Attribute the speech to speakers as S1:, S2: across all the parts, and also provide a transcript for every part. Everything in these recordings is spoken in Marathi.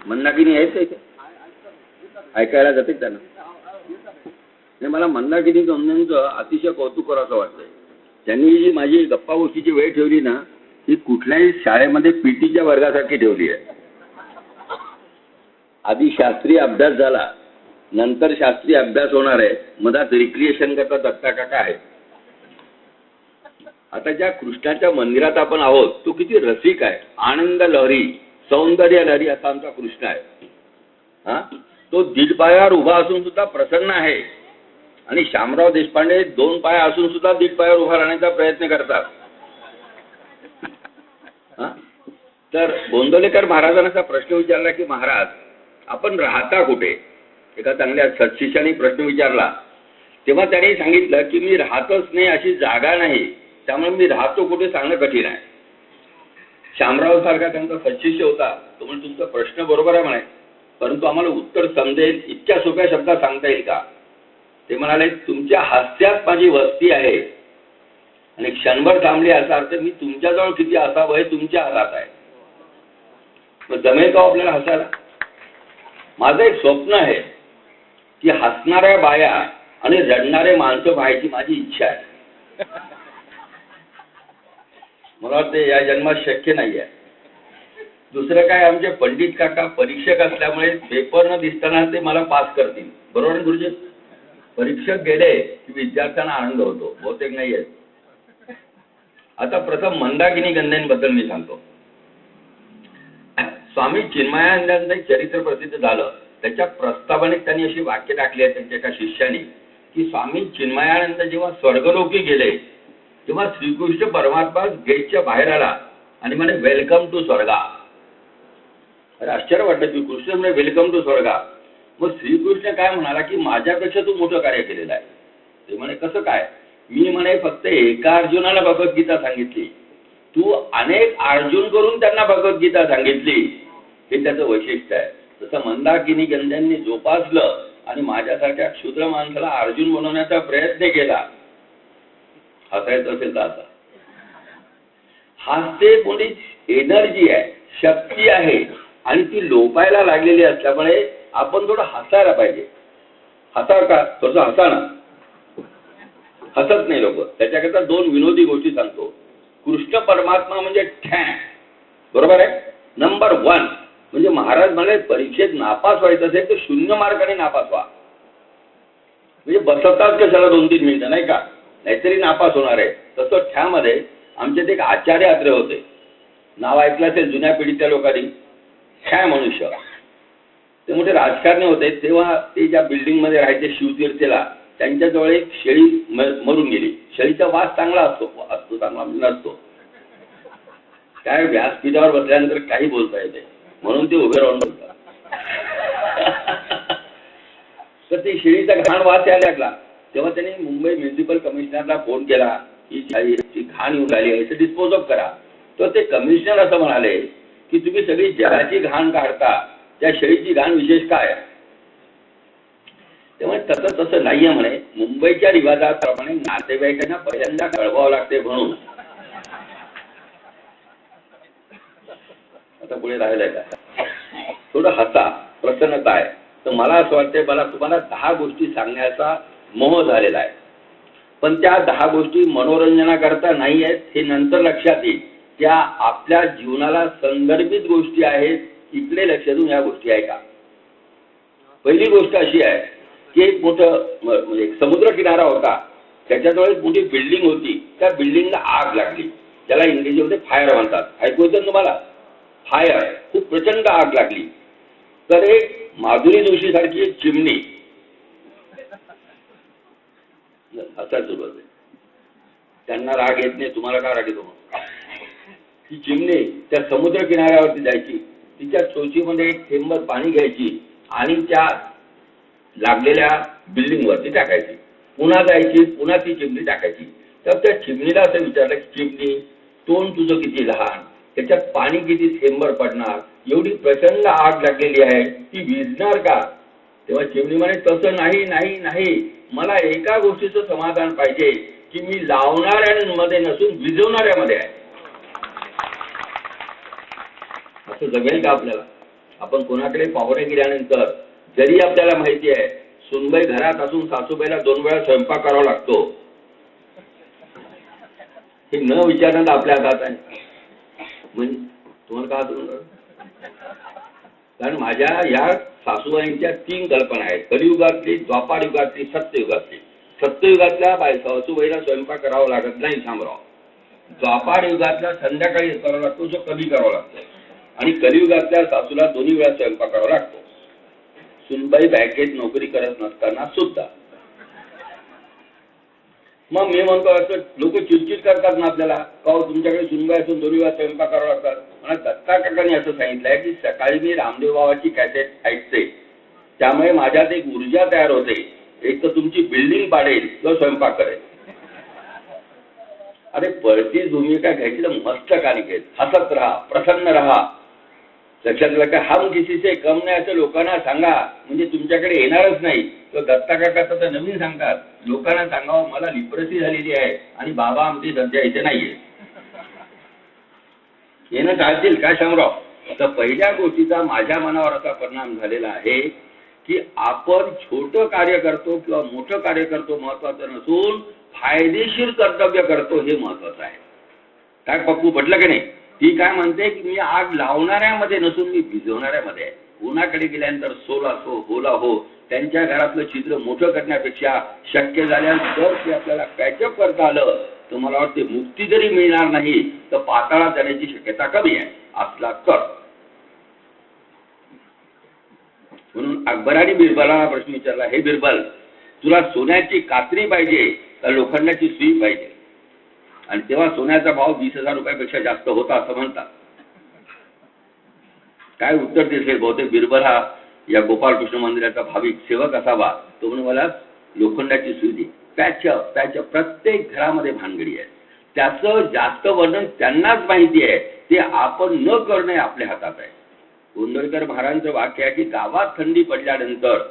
S1: मंदाकिनी आहेत का इथे? ऐकायला जाते त्यांना. नाही, मला मंदाकिनी गंधेंचं अतिशय कौतुक करावं वाटतंय. त्यांनी जी माझी गप्पा गोष्टीची वेळ ठेवली ना, ही कुठल्याही शाळेमध्ये पीटीच्या वर्गासारखी ठेवली आहे. आधी शास्त्रीय अभ्यास झाला, नंतर शास्त्रीय अभ्यास होणार आहे, मधात रिक्रिएशन करता दत्ता काका आहे. आता ज्या कृष्णाच्या मंदिरात आपण आहोत तो किती रसिक आहे, आनंद लहरी, सौंदर्य लहरी असा आमचा कृष्ण आहे. हा, तो दीड पायावर उभा असून सुद्धा प्रसन्न आहे. आणि शामराव देशपांडे 2 पाय असून सुद्धा दीड पायावर उभा राहण्याचा प्रयत्न करतात. तर गोंदवलेकर महाराजांना प्रश्न विचारला की महाराज आपण राहता कुठे? एका चांगल्या सत्शिष्याने प्रश्न विचारला तेव्हा त्यांनी सांगितलं की मी राहतच नाही, अशी जागा नाही, त्यामुळे मी राहतो कुठे सांगणं कठीण आहे. शामराव सारखा त्यांचा सत्शिष्य होता. तो म्हणजे तुमचा प्रश्न बरोबर आहे म्हणे, परंतु आम्हाला उत्तर समजेल इतक्या सोप्या शब्दात सांगता येईल का? ते म्हणाले तुमच्या हास्यात माझी वस्ती आहे आणि क्षणभर थांबली असा अर्थ मी तुमच्याजवळ किती असावं हे तुमच्या हातात आहे. मग जमेल का आपल्याला हसायला? माझं एक स्वप्न आहे की हसणाऱ्या बाया आणि रडणारे माणसं पाहायची माझी इच्छा आहे. मला वाटतं या जन्मात शक्य नाही आहे. दुसरं काय, आमचे पंडित काका परीक्षक असल्यामुळे पेपर न दिसताना ते मला पास करतील. बरोबर आहे गुरुजी? परीक्षक गेले की विद्यार्थ्यांना आनंद होतो, बहुतेक नाही आहेत. आता प्रथम मंदाकिनी गंधेंबद्दल मी सांगतो. स्वामी चिन्मयानंदांचं एक चरित्र प्रसिद्ध झालं. त्याच्या प्रस्तावनेत त्यांनी अशी वाक्य टाकली आहेत त्यांच्या एका शिष्याने की स्वामी चिन्मयानंद जेव्हा स्वर्गलोकी गेले तेव्हा श्रीकृष्ण परमात्मा गेटच्या बाहेर आला आणि म्हणे वेलकम टू स्वर्गा. अरे आश्चर्य वाटलं की कृष्ण म्हणे वेलकम टू स्वर्गा. मग श्रीकृष्ण काय म्हणाला की माझ्यापेक्षा तू मोठं कार्य केलेलं आहे. ते म्हणे कसं काय? मी म्हणे फक्त एका अर्जुनाला भगवद्गीता सांगितली, तू अनेक अर्जुन करून त्यांना भगवद्गीता सांगितली. हे त्याचं वैशिष्ट्य आहे. तसं मंदाकिनी गंधेंनी जोपासलं आणि माझ्यासारख्या क्षुद्र माणसाला अर्जुन बनवण्याचा प्रयत्न केला. हसायचं असेल तर आता हास्य कोणीच एनर्जी आहे, शक्ती आहे आणि ती लोपायला लागलेली असल्यामुळे आपण थोडं हसायला पाहिजे. हसा का? थोडंसं हसा ना. हसत नाही लोक. त्याच्याकरता 2 विनोदी गोष्टी सांगतो. कृष्ण परमात्मा म्हणजे ठॅ, बरोबर आहे. नंबर 1 म्हणजे महाराज म्हणाले परीक्षेत नापास व्हायचं असेल तर 0 मार्काने नापास व्हा. म्हणजे बसवतात कशाला 2-3 मिनिटं, नाही का? नाहीतरी नापास होणार आहे. तसं ठ्यामध्ये आमच्यात एक आचार्य आत्रे होते. नाव ऐकलं असेल जुन्या पिढीच्या लोकांनी. ठ्या मनुष्य. ते मोठे राजकारणी होते. तेव्हा ते ज्या बिल्डिंगमध्ये राहायचे शिवतीर्थेला, त्यांच्याजवळ एक शेळी मरून गेली. शेळीचा वास चांगला असतो चांगला नसतो. काय व्यासपीठावर बसल्यानंतर काही बोलता येते म्हणून ते उभे राहून बोलतात. तर ती शेळीचा घाण वास यायला लागला. तेव्हा त्यांनी मुंबई म्युन्सिपल कमिशनरला फोन केला की शेळीची घाण येऊन राहिली आहे, डिस्पोज ऑफ करा. तर ते कमिशनर असं म्हणाले की तुम्ही सगळी जगाची घाण काढता, त्या शेळीची घाण विशेष काय? त्यामुळे तसं नाहीये म्हणे. मुंबईच्या रिवाजाप्रमाणे नातेवाईकांना पहिल्यांदा कळवावं लागते म्हणून. आता पुढे राहिलंय का? थोडं हसा, प्रसन्नता आहे. तर मला असं वाटतंय मला तुम्हाला 10 गोष्टी सांगण्याचा मोह झालेला आहे. पण त्या 10 गोष्टी मनोरंजनाकरता नाही आहेत हे नंतर लक्षात येईल. त्या आपल्या जीवनाला संदर्भित गोष्टी आहेत. इकडे लक्ष देऊन या गोष्टी आहे का? पहिली गोष्ट अशी आहे की एक मोठं म्हणजे एक समुद्र किनारा होता. त्याच्याजवळ एक मोठी बिल्डिंग होती. त्या बिल्डिंगला आग लागली. त्याला इंग्रजीमध्ये फायर म्हणतात. ऐकू येतं तुम्हाला? फायर. खूप प्रचंड आग लागली. तर एक माधुरी जोशी सारखी एक चिमणी असा सुरू होते. त्यांना राग येत नाही, तुम्हाला का राग येतो? ती चिमणी त्या समुद्र किनाऱ्यावरती जायची. तिच्या चोचीमध्ये एक थेंब पाणी घ्यायची आणि त्या लागलेल्या बिल्डिंग वरती टाकायची. पुन्हा जायची, पुन्हा ती चिमणी टाकायची. तर त्या चिमणीला असं विचारलं की चिमणी तोंड तुझं किती लहान, त्याच्यात पाणी किती थेंबर पडणार, एवढी प्रचंड आग लागलेली आहे, ती विझणार का? तेव्हा चिमणी म्हणे तसं नाही नाही नाही, मला एका गोष्टीचं समाधान पाहिजे की मी लावणाऱ्यांमध्ये नसून विझवणाऱ्यामध्ये आहे. असं जमेल का आपल्याला? आपण कोणाकडे पाहुणे गेल्यानंतर जरी आपल्याला माहिती आहे सुनबाई घरात असून सासूबाईला 2 वेळा स्वयंपाक करावा लागतो, हे न विचारता आपल्या हातात आहे. म्हणजे तुम्हाला काय आठवलं? कारण माझ्या या सासूबाईंच्या 3 कल्पना आहेत, कलियुगातली, द्वापार युगातली, सत्ययुगातली. सत्ययुगातल्या सासूबाईला स्वयंपाक करावा लागत नाही शामराव. द्वापार युगातला संध्याकाळी करावा लागतो, जो कमी करावा लागतो. आणि कलियुगातल्या सासूला 2 वेळा स्वयंपाक करावा लागतो, सुनबाई बँकेत नोकरी करत नसताना सुद्धा. मग मी म्हणतो असं लोक चिडचिड करतात ना आपल्याला, का तुमच्याकडे सुनबाई असून 2 वेळा स्वयंपाक करावा लागतात. मला दत्ता काकांनी असं सांगितलंय की सकाळी मी रामदेव बाबाची कॅसेट ऐकते, त्यामुळे माझ्यात एक ऊर्जा तयार होते, एक तर तुमची बिल्डिंग पाडेल किंवा स्वयंपाक करेल. अरे पळती भूमिका घ्यायची तर मस्त कार्य घेत, हसत राहा, प्रसन्न राहा. लक्षात आलं का? हम किसी से कम नाही असं लोकांना सांगा, म्हणजे तुमच्याकडे येणारच नाही. तर दत्ता काका तर नवीन सांगतात, लोकांना सांगावं मला लिप्रेसी झालेली आहे आणि बाबा आमची सध्या इथे नाहीये, येणं टाळतील काय शामराव? तर पहिल्या गोष्टीचा माझ्या मनावर असा परिणाम झालेला आहे की आपण छोटं कार्य करतो किंवा मोठं कार्य करतो महत्वाचं नसून फायदेशीर कर्तव्य करतो हे महत्वाचं आहे. काय पप्पू पटलं की नाही? ती काय म्हणते की मी आग लावणाऱ्यामध्ये नसून मी भिजवणाऱ्यामध्ये आहे. कोणाकडे गेल्यानंतर सोला हो होला हो, त्यांच्या घरातलं चित्र मोठं करण्यापेक्षा शक्य झाल्यास जर ते आपल्याला पॅचअप करता आलं तर मला वाटते मुक्ती जरी मिळणार नाही तर पाताळात जाण्याची शक्यता कमी आहे. असला तर म्हणून अकबराने बिरबलाला प्रश्न विचारला, हे बिरबल तुला सोन्याची कात्री पाहिजे का लोखंडाची सुई पाहिजे? आणि तेव्हा सोन्याचा भाव 20,000 रुपयापेक्षा जास्त होता असं म्हणतात. काय उत्तर दिसेल? बहुतेक बिरबल हा या गोपालकृष्ण मंदिराचा भाविक सेवक असावा. तो म्हणून मला लोखंडाची सुई दे. त्याच्या प्रत्येक घरामध्ये भानगडी आहे. त्याचं जास्त वर्णन त्यांनाच माहिती आहे, ते आपण न करणे आपल्या हातात आहे. गोंधळकर महाराजांचं वाक्य आहे की गावात थंडी पडल्यानंतर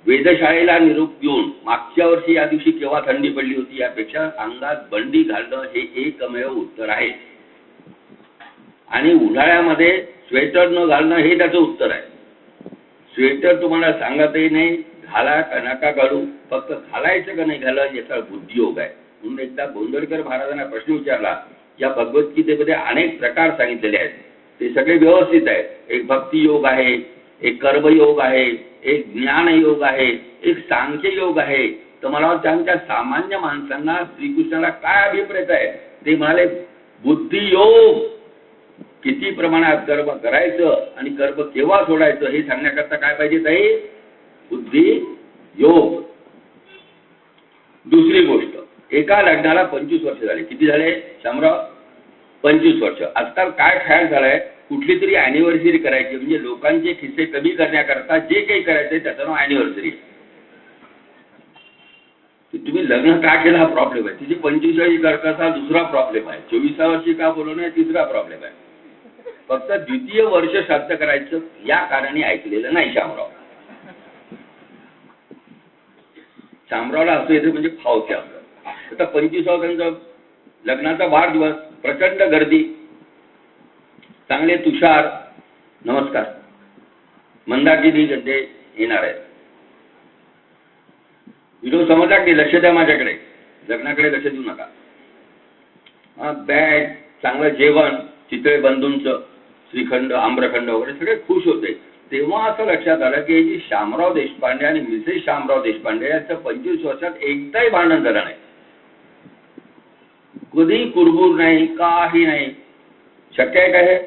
S1: वेधशाळेला निरोप घेऊन मागच्या वर्षी या दिवशी केव्हा थंडी पडली होती यापेक्षा अंगात बंडी घालणं हे एकमेव उत्तर आहे. आणि उन्हाळ्यामध्ये स्वेटर न घालणं हे त्याचं उत्तर आहे. स्वेटर तुम्हाला सांगतही नाही, घाला का नका घालू, फक्त घालायचं का नाही घालायचं याचा बुद्धियोग आहे. म्हणून एकदा गोंधळकर महाराजांना प्रश्न विचारला. या भगवद्गीतेमध्ये अनेक प्रकार सांगितलेले आहेत, ते सगळे व्यवस्थित आहेत. एक भक्ती योग आहे, एक कर्मयोग आहे, एक ज्ञान योग आहे, एक सांख्य योग आहे. तर मला वाटतं आमच्या सामान्य माणसांना श्रीकृष्णाला काय अभिप्रेत आहे ते म्हणाले बुद्धियोग. किती प्रमाणात कर्म करायचं आणि कर्म केव्हा सोडायचं हे सांगण्याकरता काय पाहिजे ताई? बुद्धी योग. दुसरी गोष्ट, एका लग्नाला 25 वर्ष झाले. किती झाले शामराव? 25 वर्ष. आजकाल काय ख्याल झालाय, कुठली तरी अॅनिव्हर्सरी करायची, म्हणजे लोकांचे खिस्से कमी करण्याकरता जे काही करायचंय त्याचं नाव अॅनिव्हर्सरी. तुम्ही लग्न का केलं हा प्रॉब्लेम आहे. तिची 25वी करता दुसरा प्रॉब्लेम आहे. 24व्या वर्षी का बोलवणे तिसरा प्रॉब्लेम आहे. फक्त द्वितीय वर्ष श्राद्ध करायचं या कारणाने ऐकलेलं नाही शामराव. शामरावला असं येतं म्हणजे फावते असतं. आता 25वा त्यांचा लग्नाचा वाढदिवस, प्रचंड गर्दी, चांगले तुषार, नमस्कार, मंदाकिनी गड्डे येणार आहेत. व्हिडिओ समजला की लक्ष द्या माझ्याकडे, लग्नाकडे लक्ष देऊ नका. बॅग, चांगलं जेवण, चितळे बंधूंचं श्रीखंड, आम्रखंड वगैरे सगळे खुश होते. तेव्हा असं लक्षात आलं की जी शामराव देशपांडे आणि मिसेस शामराव देशपांडे यांचं 25 वर्षात एकदाही भांडण झालं नाही, कधी कुरबुर नाही, काही नाही. शक्य आहे का हे?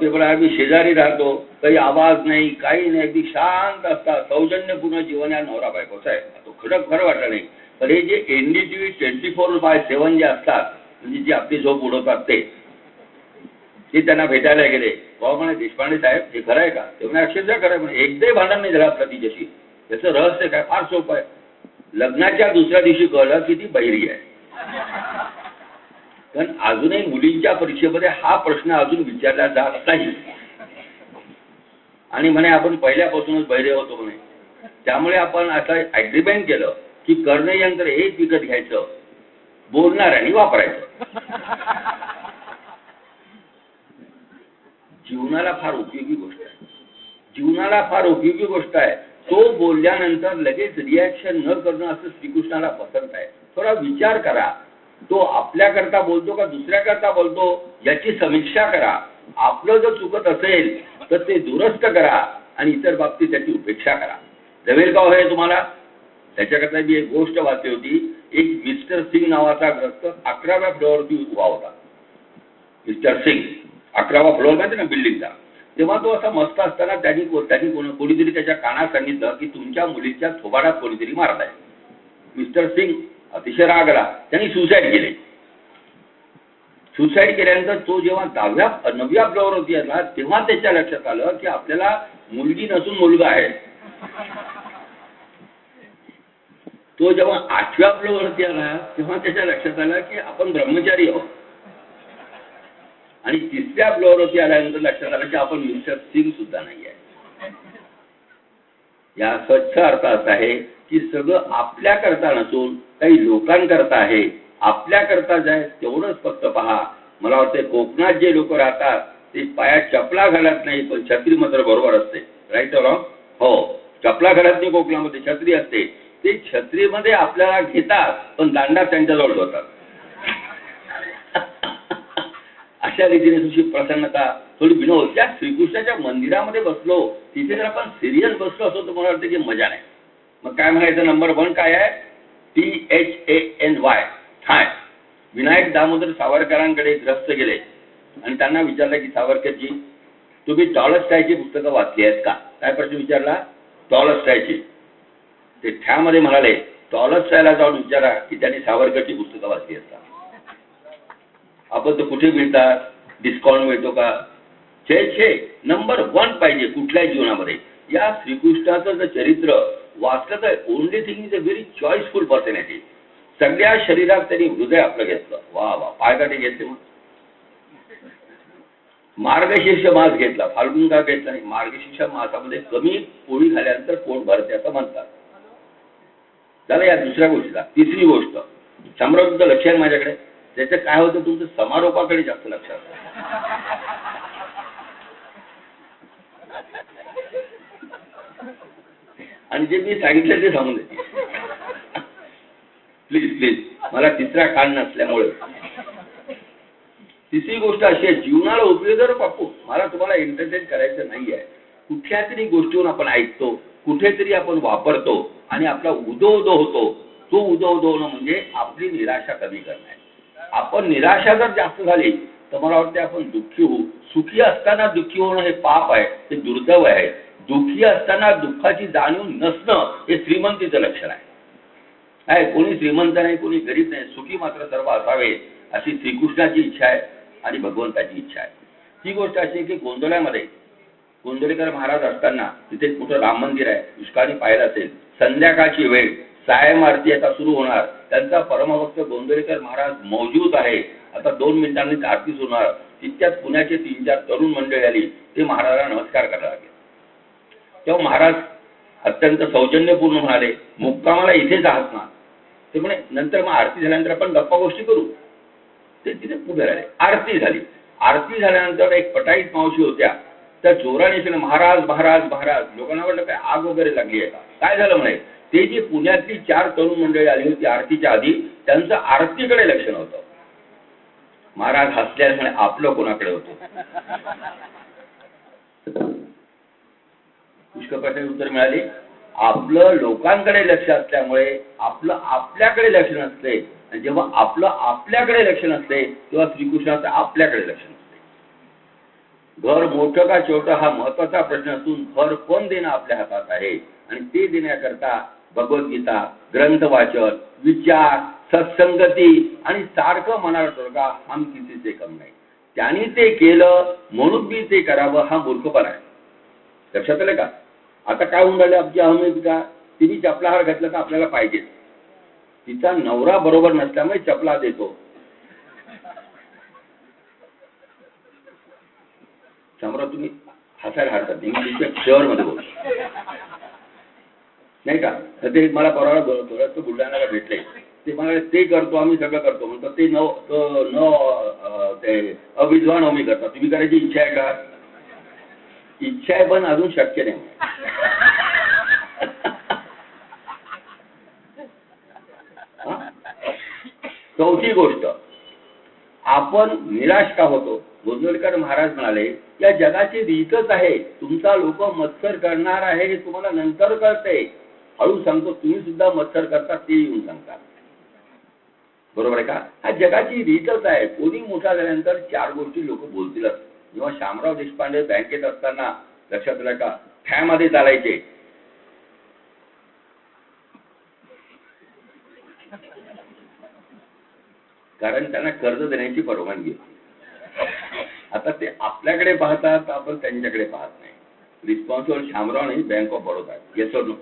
S1: ते पण आम्ही शेजारी राहतो, काही आवाज नाही, काही नाही, अगदी शांत असतात, सौजन्यपूर्ण जीवन या नवरा बायकोचं आहे. तो खरं वाटलं नाही. पण हे जे NDTV 24/7 जे असतात, म्हणजे जी आपली झोप उडवतात ते त्यांना भेटायला गेले. बाबा म्हणे देशपांडे साहेब हे खरं आहे का? ते म्हणे अक्षरशः खरं आहे म्हणे, एकदाही भांडण नाही झालं आपलं तिच्याशी. त्याचं रहस्य काय? फार सोपं आहे. लग्नाच्या दुसऱ्या दिवशी कळलं की ती बहिरी आहे. पण अजूनही मुलींच्या परीक्षेमध्ये हा प्रश्न अजून विचारला जात नाही. आणि म्हणे आपण पहिल्यापासूनच बहिरे होतो म्हणे, त्यामुळे आपण असं ऍग्रीमेंट केलं की कर्णयंत्र एक विकत घ्यायचं, बोलणाऱ्यांनी वापरायचं. जीवनाला फार उपयोगी गोष्ट आहे. जीवनाला फार उपयोगी गोष्ट आहे. तो बोलल्यानंतर लगेच रिॲक्शन न करणं असं श्रीकृष्णाला पसंत आहे. थोडा विचार करा. तो आपल्याकरता बोलतो का दुसऱ्याकरता बोलतो याची समीक्षा करा. आपलं जर चुकत असेल तर ते दुरुस्त करा आणि इतर बाबतीत त्याची उपेक्षा करा. जमेल का हे तुम्हाला? त्याच्याकरता मी एक गोष्ट वाचली होती. एक मिस्टर सिंग नावाचा ग्रस्त 11व्या फ्लोअरवरती उभा होता. मिस्टर सिंग 11वा फ्लोअर माहिती ना बिल्डिंगचा. तेव्हा तो असा मस्त असताना त्यांनी कोणीतरी त्याच्या कानात सांगितलं की तुमच्या मुलीच्या थोबाडात कोणीतरी मारत आहे. मिस्टर सिंग अतिशय राग आला. त्यांनी सुसाईड केले. सुसाईड केल्यानंतर तो जेव्हा 9व्या फ्लोअरवरती आला तेव्हा त्याच्या लक्षात आलं की आपल्याला मुलगी नसून मुलगा आहे. तो जेव्हा 8व्या फ्लोअरवरती आला तेव्हा त्याच्या लक्षात आलं की आपण ब्रह्मचारी आहोत. आणि 3ऱ्या फ्लोअरवरती आल्यानंतर लक्षात आलं की आपण मिस्टर सिंग सुद्धा नाही आहे. या स्वच्छ अर्थ असा आहे की सगळं आपल्याकरता नसून काही लोकांकरता आहे. आपल्याकरता जाय तेवढंच फक्त पहा. मला वाटतं कोकणात जे लोक राहतात ते पायात चपला घालत नाही पण छत्री मात्र बरोबर असते. Right or wrong? हो, चपला घालत नाही कोकणामध्ये, छत्री असते. ते छत्रीमध्ये आपल्याला घेतात पण दांडा त्यांच्याजवळ होतात. अशा रीतीने तुझी प्रसन्नता थोडी विनोद. त्या श्रीकृष्णाच्या मंदिरामध्ये बसलो तिथे जर आपण सिरियस बसलो असतो तर मला वाटतं की मजा नाही. मग काय म्हणायचं? नंबर 1 काय आहे? THANY ठाय. विनायक दामोदर सावरकरांकडे ग्रस्त गेले आणि त्यांना विचारलं की सावरकरजी तुम्ही टॉलस्टॉयची पुस्तकं वाचली आहेत का? काय प्रश्न विचारला? टॉलस्टॉयची. ते ठ्यामध्ये म्हणाले टॉलस्टॉयला जाऊन विचारा की त्यांनी सावरकरची पुस्तकं वाचली आहेत का? आपण तर कुठे मिळतात? डिस्काउंट मिळतो का? छे नंबर 1 पाहिजे कुठल्याही जीवनामध्ये. या श्रीकृष्णाचं जर चरित्र वाचलं तर only thing is a very choiceful personality. सगळ्या शरीरात त्यांनी हृदय आपलं घेतलं. वा वा, पायकाटे घेतले. मग मार्गशीर्ष मास घेतला, फाल्गुन का घेतला नाही. मार्गशीर्ष मासामध्ये कमी पोळी खाल्यानंतर पोट भरते असं म्हणतात. झालं या दुसऱ्या गोष्टीला. तिसरी गोष्ट, सम्राटचं लक्ष आहे माझ्याकडे. त्याचं काय होतं तुमचं समारोपाकडे जास्त लक्ष असतं. आणि जे मी सांगितलं ते सांगून देते प्लीज. मला तिसरा कान नसल्यामुळे. तिसरी गोष्ट अशी आहे, जीवनाला उपयोग बापू मला तुम्हाला एंटरटेन करायचं नाही आहे. कुठल्या तरी गोष्टीवर आपण ऐकतो, कुठेतरी आपण वापरतो आणि आपला उदो होतो. तो उदो होणं म्हणजे आपली निराशा कमी करणे. आपण निराशा जर जास्त झाली तर मला वाटतं आपण दुःखी होऊ. सुखी असताना दुःखी होणं हे पाप आहे, ते दुर्दैव आहे. दुःखी असताना दुःखाची जाणीव नसणं हे श्रीमंतीचं लक्षण आहे. कोणी श्रीमंत नाही, कोणी गरीब नाही, सुखी मात्र सर्व असावे अशी श्रीकृष्णाची इच्छा आहे आणि भगवंताची इच्छा आहे. ही गोष्ट अशी आहे की गोंधळ्यामध्ये गोंधळेकर महाराज असताना तिथे मोठं राम मंदिर आहे. दुष्काळी पाहिलं असेल. संध्याकाळची वेळ, सायम आरती आता सुरू होणार. त्यांचा परमभक्त गोंधळेकर महाराज मौजूद आहे. आता 2 मिनिटांनी आरती सुरू होणार. तितक्यात पुण्याचे 3-4 तरुण मंडळी आली. ते महाराजांना नमस्कार करायला लागले. तेव्हा महाराज अत्यंत सौजन्यपूर्ण म्हणाले मुक्कामाला इथेच आहात ना? ते म्हणे नंतर मग आरती झाल्यानंतर आपण गप्पा गोष्टी करू. ते तिथे पुढे राहिले. आरती झाली. आरती झाल्यानंतर एक पटाईत मावशी होत्या. त्या जोराने महाराज महाराज महाराज. लोकांना वाटलं काय आग वगैरे लागली आहे का? काय झालं म्हणे? ते जी पुण्यातली 4 तरुण मंडळी आली होती आरतीच्या आधी त्यांचं आरतीकडे लक्ष नव्हतं. महाराज हसल्यास म्हणे आपलं कोणाकडे होतं? पुष्कळ प्रश्नाचे उत्तर मिळाले. आपलं लोकांकडे लक्ष असल्यामुळे आपलं आपल्याकडे लक्ष नसते. आणि जेव्हा आपलं आपल्याकडे लक्ष नसते तेव्हा श्रीकृष्णाचं आपल्याकडे लक्ष नसते. घर मोठं का छोटं हा महत्वाचा प्रश्न असून घर पण देणं आपल्या हातात आहे. आणि ते देण्याकरता भगवद्गीता, ग्रंथ वाचन, विचार, सत्संगती आणि सारखं मनाला तोडगा हम किसीचे कम नाही. त्यांनी ते केलं म्हणून मी ते करावं हा मूर्खपणा आहे. लक्षात आलं का? आता काय होऊन राहिले आमची अहमेदिका? तिने चपलाहार घातला तर आपल्याला पाहिजे. तिचा नवरा बरोबर नसल्यामुळे चपला देतो. सम्राट तुम्ही हसायला हरतात इंग्लिशच्या शहरमध्ये बोल नाही का? ते मला परवाला थोडं बुलढाण्याला भेटले. ते मला ते करतो आम्ही सगळं करतो म्हणतात. ते ते अविद्वान आम्ही करतात. तुम्ही करायची इच्छा आहे का? इच्छा आहे पण अजून शक्य नाही. चौथी गोष्ट, आपण निराश का होतो? गोंदवलेकर महाराज म्हणाले, या जगाची रीतच आहे. तुमचा लोक मत्सर करणार आहे हे तुम्हाला नंतर कळते. हळू सांगतो, तुम्ही सुद्धा मत्सर करता ते येऊन सांगतात. बरोबर आहे का? हा जगाची रीतच आहे. कोणी मोठा झाल्यानंतर चार गोष्टी लोक बोलतीलच. जेव्हा शामराव देशपांडे बँकेत असताना लक्षात आलं का, फॅमध्ये चालायचे. कारण त्यांना कर्ज देण्याची परवानगी होती. आता ते आपल्याकडे पाहतात, आपण त्यांच्याकडे पाहत नाही. रिस्पॉन्सिबल शामराव नाही, बँक ऑफ बडोदा. येस और नो?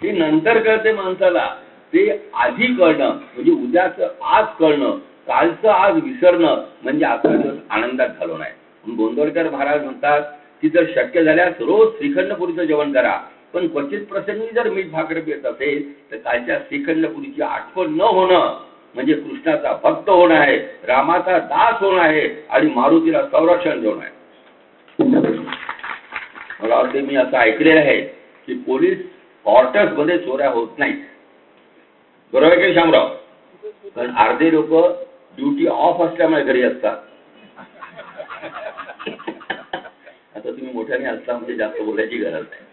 S1: ते नंतर कळते माणसाला. ते आधी कळणं म्हणजे उद्याचं आज कळणं, कालचं आज विसरणं म्हणजे आपला दिवस आनंदात घालवणं आहे. म्हणून गोंदवलेकर महाराज म्हणतात की जर शक्य झाल्यास रोज श्रीखंडपुरीचं जेवण करा, पण क्वचित प्रसंगी जर मीठ भाकरी येत असेल तर कालच्या श्रीखंडपुरीची आठवण न होणं म्हणजे कृष्णाचा भक्त होणं आहे, रामाचा दास होणं आहे आणि मारुतीला संरक्षण देणं आहे. मला वाटते मी असं ऐकलेलं आहे की पोलीस क्वार्टर्स मध्ये चोऱ्या होत नाही. बरोबर की शामराव? कारण अर्धे लोक ड्युटी ऑफ असल्यामुळे घरी असतात. आता तुम्ही मोठ्याने असता म्हणजे जास्त बोलायची गरज नाही.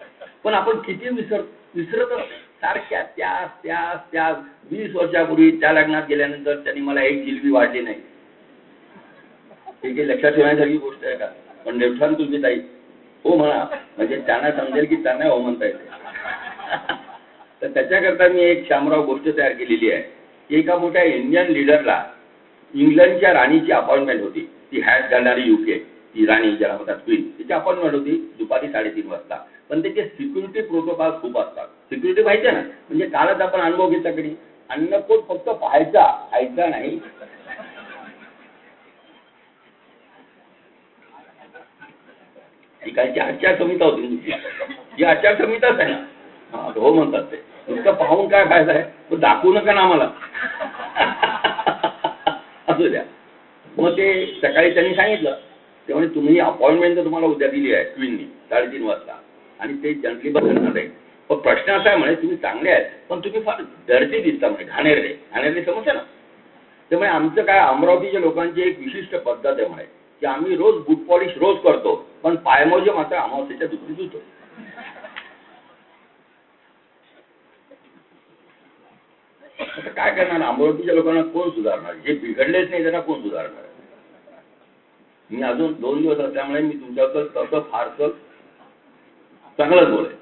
S1: पण आपण किती विसरत सारख्या त्या 20 वर्षापूर्वी त्या लग्नात गेल्यानंतर त्यांनी मला एक जिलबी वाढली नाही. हे काही लक्षात ठेवण्यासारखी गोष्ट आहे का? पण देवठाण तुझी ताई हो म्हणा, म्हणजे त्यांना समजेल की त्यांना हो म्हणता येते. तर त्याच्याकरता मी एक शामराव गोष्ट तयार केलेली आहे की एका मोठ्या इंडियन लिडरला इंग्लंडच्या राणीची अपॉइंटमेंट होती. ती हॅट घालणारी UK, ती राणी ज्याला म्हणतात क्वीन, तिची अपॉइंटमेंट होती दुपारी 3:30 वाजता. पण त्याचे सिक्युरिटी प्रोटोकॉल खूप असतात. सिक्युरिटी पाहिजे ना, म्हणजे कालच आपण अनुभव घेतला कधी, अन्नकोट फक्त पाहायचा, खायचा नाही. ही कालची आचारसंहिता होती. ही आचारसंहिताच आहे ना. हा हो म्हणतात ते. नुसतं पाहून काय फायदा आहे? तो दाखवू नका ना आम्हाला. असू द्या. मग ते सकाळी त्यांनी सांगितलं, त्यामुळे तुम्ही अपॉइंटमेंट तर तुम्हाला उद्या दिली आहे क्वीननी 3:30 वाजता आणि ते जंटली बदलणार आहे. पण प्रश्न असा आहे म्हणे, तुम्ही चांगले आहेत पण तुम्ही फार डरते दिसता म्हणे, घाणेरडे समजते ना. त्यामुळे आमचं काय, अमरावतीच्या लोकांची एक विशिष्ट पद्धत आहे म्हणे की आम्ही रोज बूट पॉलिश रोज करतो, पण पायमोजे मात्र अमावस्येच्या दुसरी धुतो. आता काय करणार, अमरावतीच्या लोकांना कोण सुधारणार? जे बिघडलेच नाही त्यांना कोण सुधारणार? मी अजून 2 दिवस असल्यामुळे मी तुमच्याबद्दल तसं फारसं चांगलंच बोलेन.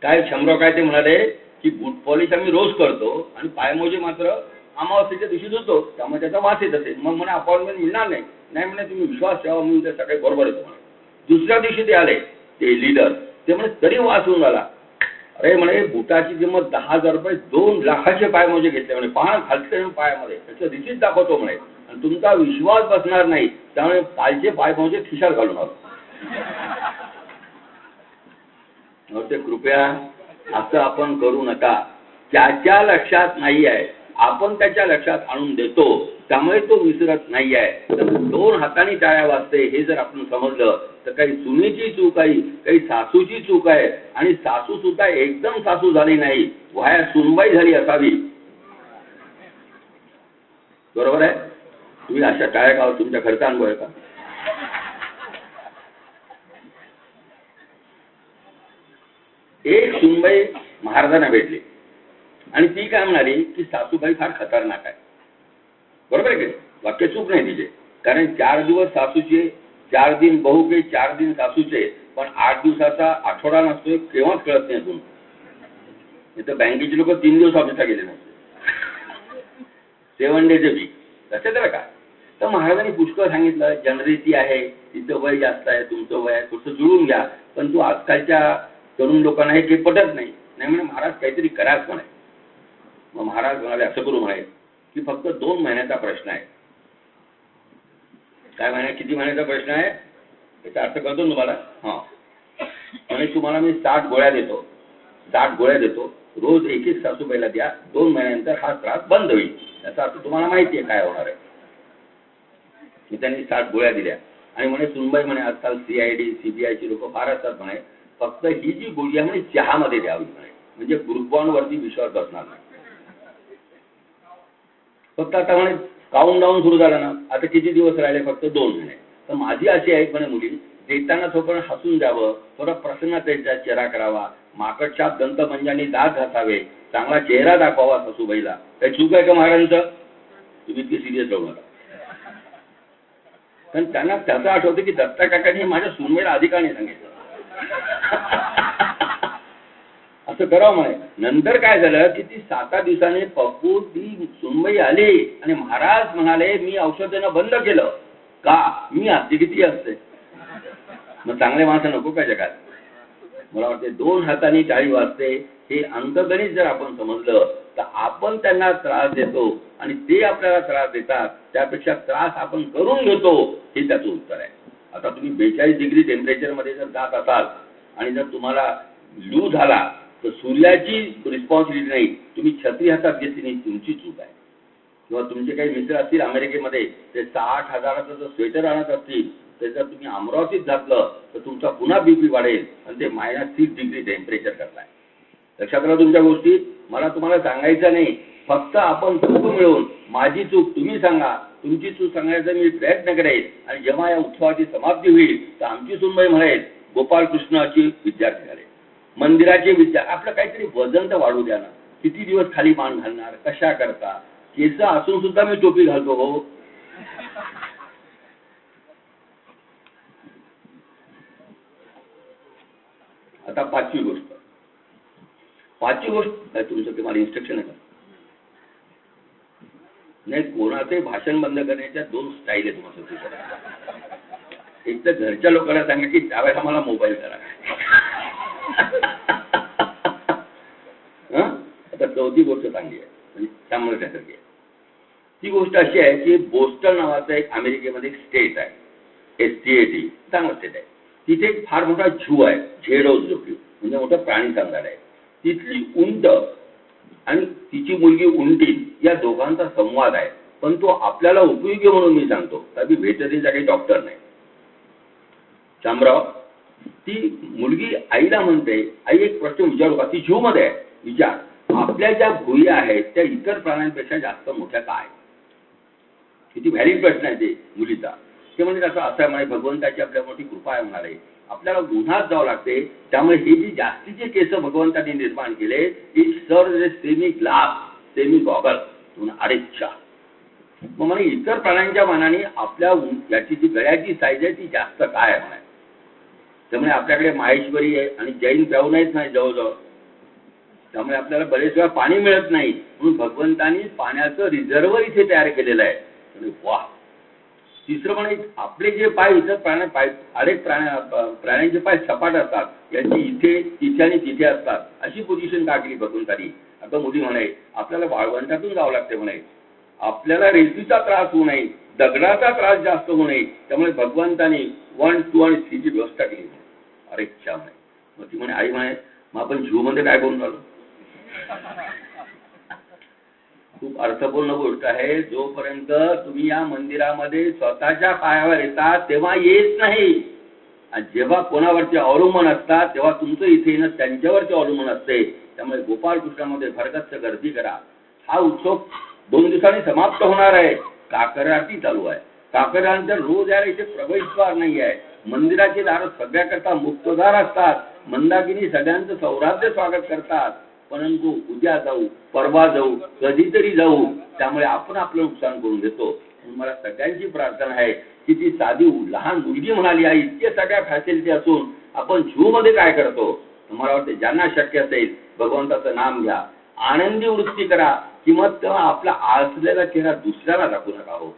S1: काय शामराव काय ते म्हणाले की बूट पॉलिश आम्ही रोज करतो आणि पायमोजे मात्र अमावस्येच्या दिवशी धुतो, त्यामुळे त्याचा वास येत असेल. मग म्हणे अपॉइंटमेंट मिळणार नाही. नाही म्हणे तुम्ही विश्वास ठेवा, मी उद्या सकाळी बरोबर येतो म्हणे. दुसऱ्या दिवशी ते आले, ते लीडर, ते म्हणे तरी वास होऊन आला. अरे म्हणे बुटाची किंमत 10,000 रुपये, 2 लाखाचे पायमोजे घेतले म्हणे. पहा खालचे पायामध्ये त्याचं रिसीट दाखवतो म्हणे आणि तुमचा विश्वास बसणार नाही, त्यामुळे कालचे पायमोजे खिशात घालून आलो. ते कृपया असं आपण करू नका. त्याच्या लक्षात नाही आहे, आपण त्याच्या लक्षात आणून देतो, त्यामुळे तो विसरत नाही आहे. तर 2 हातांनी टाळ्या वाजते हे जर आपण समजलं तर काही सुनेची चूक आहे, काही सासूची चूक आहे. आणि सासू सुद्धा एकदम सासू झाली नाही, वाया सुनबाई झाली असावी. बरोबर आहे? तुम्ही अशा टाळ्या का, तुमच्या घरचा अनुभव आहे का? एक सुनबाई महाराजांना भेटली आणि ती काय म्हणाली की सासूबाई फार खतरनाक आहे. बरोबर आहे की वाक्य चूक नाही तिचे. कारण 4 दिवस सासूचे, 4 दिन बहू के, 4 दिन सासूचे, पण 8 दिवसाचा आठवडा नसतोय केव्हाच कळत नाही अजून. इथं बँकेचे लोक 3 दिवस ऑफिसला गेले नसते, 7 days a week. तसं तर काय. तर महाराजांनी पुष्कळ सांगितलं, जनरेटी आहे, तिचं वय जास्त आहे, तुमचं वय आहे, थोडंसं जुळून घ्या. पण तू आजकालच्या तरुण लोकांना हे काही पटत नाही. नाही म्हणे महाराज काहीतरी कराच म्हणे. मग महाराज म्हणाले असं करू म्हणे की फक्त 2 महिन्याचा प्रश्न आहे. काय महिना, किती महिन्याचा प्रश्न आहे याचा अर्थ करतो तुम्हाला. हा म्हणे तुम्हाला मी 60 गोळ्या देतो, 60 गोळ्या देतो, रोज एक सासूबाईला द्या. 2 महिन्यानंतर हा त्रास बंद होईल. याचा अर्थ तुम्हाला माहिती आहे काय होणार आहे. मी त्यांनी 60 गोळ्या दिल्या. आणि म्हणे सुनबाई म्हणे आजकाल CID CBIची लोक फार असतात म्हणे, फक्त ही जी गोळी आहे म्हणे चहामध्ये द्यावी म्हणे, म्हणजे ग्रुपवरती विश्वास बसणार नाही. फक्त आता म्हणे काउंट डाऊन सुरू झाला ना, आता किती दिवस राहिले, फक्त 2 महिने. तर माझी अशी आहे म्हणे मुली देताना थोडं हसून द्यावं, थोडा प्रसन्नतेचा चेहरा करावा, माकडछाप दंतमंजाने दात घासावे, चांगला चेहरा दाखवावा सासूबाईला. काही चूक आहे का महाराजांचं? तुम्ही इतकी सिरियस राहू नका. पण त्यांना त्याचं आठवतं की दत्ता काकांनी माझ्या सुनवेला अधिकाने सांगितलं असं करावं म्हणे. नंतर काय झालं की ती 7 दिवसांनी पप्पू ती सुनबाई आली आणि महाराज म्हणाले मी औषध देणं बंद केलं का, मी असते किती असते. मग चांगले माणसं नको का जगात? मला वाटते 2 हातांनी टाळी वाजते हे अंतर्गणित जर आपण समजलं तर आपण त्यांना त्रास देतो आणि ते आपल्याला त्रास देतात, त्यापेक्षा त्रास आपण करून घेतो, हे त्याचं उत्तर आहे. आता तुम्ही 42 डिग्री टेम्परेचरमध्ये जर जात असाल आणि जर तुम्हाला लू झाला तर सूर्याची रिस्पॉन्सिबिलिटी नाही, तुम्ही छत्री हातात घेतली नाही, तुमची चूक आहे. किंवा तुमचे काही मित्र असतील अमेरिकेमध्ये, ते 60,000चं जर स्वेटर आणत असतील तर जर तुम्ही अमरावतीत घातलं तर तुमचा पुन्हा BP वाढेल आणि ते -30 डिग्री टेम्परेचर करताय. लक्षात राहा तुमच्या गोष्टी. मला तुम्हाला सांगायचं नाही, फक्त आपण दोघं मिळून माझी चूक तुम्ही सांगा, तुमची चूक सांगायचा मी प्रयत्न करेन, आणि जेव्हा या उत्सवाची समाप्ती होईल तर आमची सुनबाई म्हणेल गोपाळकृष्णाची विद्यार्थी झाले, मंदिराची विद्या. आपलं काहीतरी वजन तर वाढू द्या ना. किती दिवस खाली मान घालणार, कशा करता? केस असून सुद्धा मी टोपी घालतो हो. आता पाचवी गोष्ट काय तुमचं ते मला इन्स्ट्रक्शन आहे का? नाही, कोणाचे भाषण बंद करण्याच्या 2 स्टाईल आहे तुम्हाला. एक तर घरच्या लोकांना सांगा की त्यावेळेला मला मोबाईल करा. आता 4थी गोष्ट चांगली आहे, म्हणजे त्यामुळे त्यासारखी आहे. ती गोष्ट अशी आहे की बोस्टन नावाचं एक अमेरिकेमध्ये एक स्टेट आहे, STAT, चांगलं स्टेट आहे. तिथे एक फार मोठा झू आहे, झेडोझू, म्हणजे मोठं प्राणी संग्रहालय आहे. तिथली उंट आणि तिची मुलगी उंटीन या दोघांचा संवाद आहे, पण तो आपल्याला उपयोगी म्हणून मी सांगतो, तरी व्हेटरीचा काही डॉक्टर नाही. शामराव, ती मुलगी आईला म्हणते, आई एक प्रश्न विचारू का? ती झू मध्ये आहे, विचार, आपल्या ज्या भुई आहेत त्या इतर प्राण्यांपेक्षा जास्त मोठ्या काय? किती व्हॅलिड प्रश्न आहे ते मुलीचा. ते म्हणजे असं आहे म्हणे, भगवंताची आपल्या मोठी कृपा आहे म्हणाले, आपल्याला गुन्हात जावं लागते, त्यामुळे हे जी जास्तीचे केस भगवंतांनी निर्माण केले, ही sir semi glass semi goggle. अरेच्छा. मग म्हणे इतर प्राण्यांच्या मानाने आपल्या याची जी गळ्याची साईज आहे ती जास्त काय आहे म्हणे. त्यामुळे आपल्याकडे माहेश्वरी आहे आणि जैन प्याऊनच नाही जवळजवळ, त्यामुळे आपल्याला बरेच वेळा पाणी मिळत नाही, म्हणून भगवंतांनी पाण्याचं रिझर्व्हर इथे तयार केलेलं आहे. वा. तिसरं म्हणजे आपले जे पाय इतर पाय अनेक प्राण्यांचे पाय सपाट असतात, यांची इथे तिथे आणि तिथे असतात, अशी पोझिशन का केली भगवंतांनी? आता मुली म्हणे आपल्याला वाळवंटातून जावं लागते म्हणे, आपल्याला रेल्वेचा त्रास होऊ नये, दगडाचा त्रास जास्त होऊ नये, त्यामुळे भगवंतांनी 1, 2 आणि 3 ची व्यवस्था केली. अरे इच्छा म्हणे. मग ती म्हणे आई म्हणे मग आपण झू मध्ये काय करून राहिलो? खूप अर्थपूर्ण गोष्ट आहे. जोपर्यंत तुम्ही या मंदिरामध्ये स्वतःच्या पायावर येतात तेव्हा येत नाही, आणि जेव्हा कोणावरती अवलंबून असतात तेव्हा तुमचं इथे येणं त्यांच्यावरती अवलंबून असते. त्यामुळे गोपाळकृष्णामध्ये भरगच्च गर्दी करा. हा उत्सव 2 दिवसांनी समाप्त होणार आहे. काकड आरती चालू आहे. काकड आरतीनंतर रोज यार इथे प्रवेशद्वार नाही आहे. मंदिराचे दार सगळ्याकरता मुक्तदार असतात. मंदाकिनी सगळ्यांचं सौराध्य स्वागत करतात. परंतु उद्या जाऊ, परवा जाऊ, कधीतरी जाऊ, त्यामुळे आपण आपलं नुकसान करून घेतो. मला सगळ्यांची प्रार्थना आहे की ती साधी लहान मुलगी म्हणाली आहे, इतके सगळ्या फॅसिलिटी असून आपण झू मध्ये काय करतो? मला वाटतं ज्यांना शक्य असेल भगवंताचं नाम घ्या, आनंदी वृत्ती करा, किंवा तेव्हा आपला आसलेला चेहरा दुसऱ्याला दाखवू नका. हो,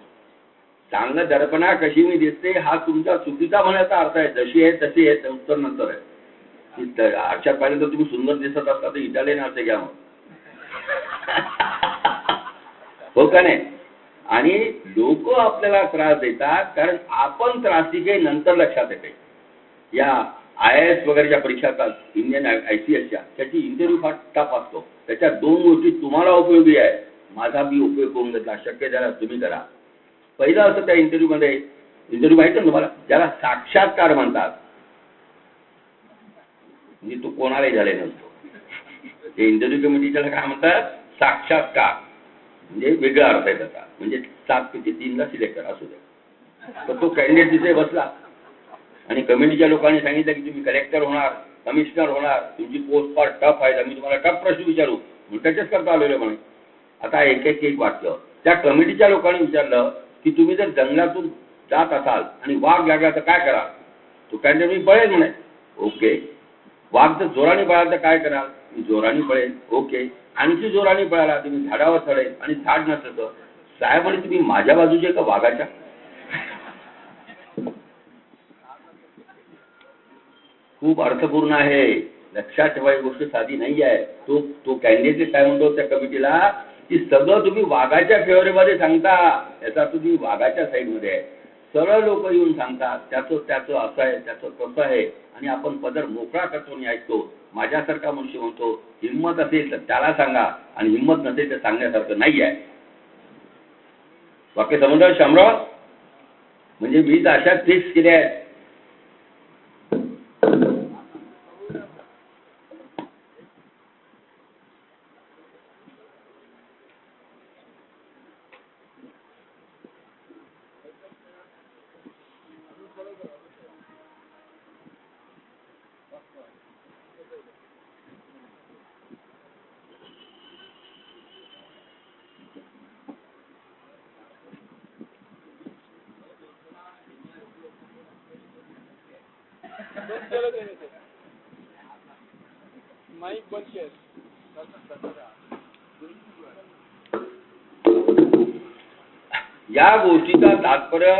S1: चांगलं दर्पणा कशी मी दिसते हा तुमचा चुकीचा म्हणायचा अर्थ आहे. जशी आहे तशी आहे, उत्तर नंतर आहे. आरशात पाहिलं तर तुम्ही सुंदर दिसत असता तर इटालियन अर्थ घ्या मग. हो का नाही? आणि लोक आपल्याला त्रास देतात कारण आपण त्रासिक आहे, नंतर लक्षात येते. या IAS वगैरेच्या परीक्षा असतात, इंडियन ICSच्या, त्याची इंटरव्ह्यू फार टफ असतो. त्याच्या 2 गोष्टी तुम्हाला उपयोगी आहे, माझा मी उपयोग करून घेतला, शक्य झाला तुम्ही करा. पहिलं असं त्या इंटरव्ह्यू मध्ये इंटरव्ह्यू माहिती ना तुम्हाला, ज्याला साक्षात्कार म्हणतात. म्हणजे तो कोणालाही झाले नसतो. ते इंटरव्ह्यू कमिटीच्याला काय म्हणतात, साक्षात्कार. म्हणजे वेगळा अर्थ आहे त्याचा. म्हणजे 7-3ला सिलेक्ट करा असू द्या. तर तो कॅन्डिडेट तिथे बसला आणि कमिटीच्या लोकांनी सांगितलं की तुम्ही कलेक्टर होणार, कमिशनर होणार, तुमची पोस्ट फार टफ आहे, आम्ही तुम्हाला टफ प्रश्न विचारू. मग त्याच्याच करता आलेलं म्हणे. आता एक वाक्य त्या कमिटीच्या लोकांनी विचारलं की तुम्ही जर जंगलातून जात असाल आणि वाघ लागला तर काय कराल. तो कॅन्डिडेट मी पळेल म्हणे. ओके. वाघ जर जोराने पळाला तर काय कराल. मी जोराने पळेल. ओके. आणखी जोराने पळाला तुम्ही झाडावर चढेल आणि झाड नसलं तर. साहेब म्हणे तुम्ही माझ्या बाजूचे का वाघाच्या. खूप अर्थपूर्ण आहे. लक्षात ठेवा, ही गोष्ट साधी नाही आहे. तो कॅन्डिडेट काय म्हणतो त्या कमिटीला की सगळं तुम्ही वाघाच्या फेवरेमध्ये सांगता, याचा तुम्ही वाघाच्या साईडमध्ये आहे. सरळ लोक येऊन सांगतात त्याचं असं आहे, त्याचं तसं आहे, आणि आपण पदर मोकळा करतो आणि ऐकतो. माझ्यासारखा मनुष्य म्हणतो हिंमत असेल तर त्याला सांगा आणि हिंमत नसेल तर सांगण्यासारखं नाही आहे. वाक्य समजलं शामराव. म्हणजे मी तर अशा ट्रिक्स केल्या आहेत. या गोष्टीचा तात्पर्य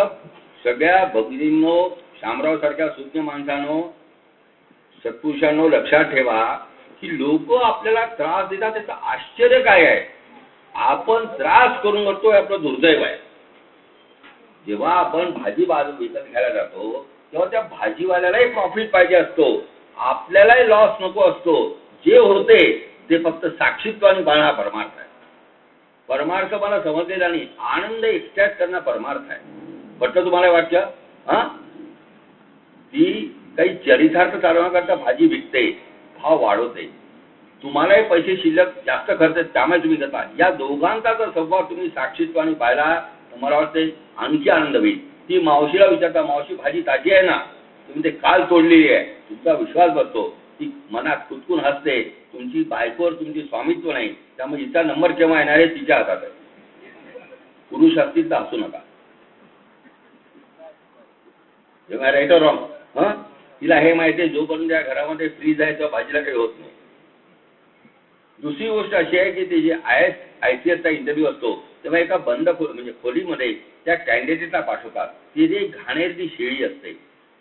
S1: सगळ्या भगिनींनो, शामराव सारख्या सुज्ञ माणसांनो, सत्पुरुषांनो लक्षात ठेवा की लोक आपल्याला त्रास देतात. त्याचं आश्चर्य काय आहे. आपण त्रास करून करतोय आपलं दुर्दैव आहे. जेव्हा आपण भाजी विकत घ्यायला जातो तेव्हा त्या भाजीवाल्यालाही प्रॉफिट पाहिजे असतो, आपल्यालाही लॉस नको असतो. जे होते ते फक्त साक्षीत्वाने बाळा परमार्थ आहे. परमार्थ मला समजलेला नाही. आनंद एक्स्ट्रॅक्ट करणं परमार्थ आहे. पटलं तुम्हाला वाटतं. ती काही चरितार्थ चालवण्याकरता भाजी विकते, भाव वाढवते, तुम्हालाही पैसे शिल्लक जास्त खर्च त्यामुळे तुम्ही करता. या दोघांचा जर संवाद तुम्ही साक्षीत्वाने पाहिला तर मला वाटते आणखी आनंद होईल. ती मावशीला विचारता मावशी भाजी ताजी आहे ना, तुम्ही ते काल तोडलेली आहे. तुमचा विश्वास बसतो. ती मनात कुचकून हसते. तुमची बायकोवर तुमची स्वामित्व नाही, त्यामुळे हिचा नंबर केव्हा येणार आहे तिच्या हातात आहे. पुरुष असतील तर हसू नका. जेव्हा राईट ऑर रॉंग. तिला हे माहिती आहे जोपर्यंत त्या घरामध्ये फ्रीज आहे तेव्हा भाजीला काही होत नाही. दुसरी गोष्ट अशी आहे की ते जे ICSचा इंटरव्ह्यू असतो तेव्हा एका बंद म्हणजे खोलीमध्ये त्या कॅन्डिडेटला पाठवतात. ती जी घाणेरडी शेळी असते,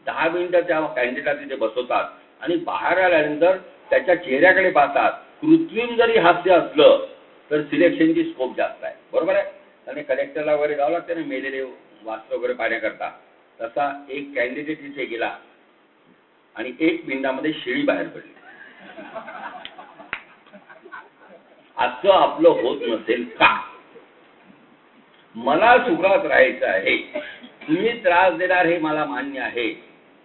S1: 10 मिनिटं त्या कॅन्डिडेटला तिथे बसवतात आणि बाहेर आल्यानंतर त्याच्या चेहऱ्याकडे पाहतात. कृत्रिम जरी हास्य असलं तर सिलेक्शनची स्कोप जास्त आहे. बरोबर आहे. आणि कलेक्टरला वगैरे जावं लागतं ना मेलेले वास्त्र वगैरे पाहण्याकरता. तसा एक कॅन्डिडेट तिथे गेला आणि 1 मिनिटामध्ये शेळी बाहेर पडली. असं आपलं होत नसेल का. मला सुखात राहायचं आहे, तुम्ही त्रास देणार हे मला मान्य आहे,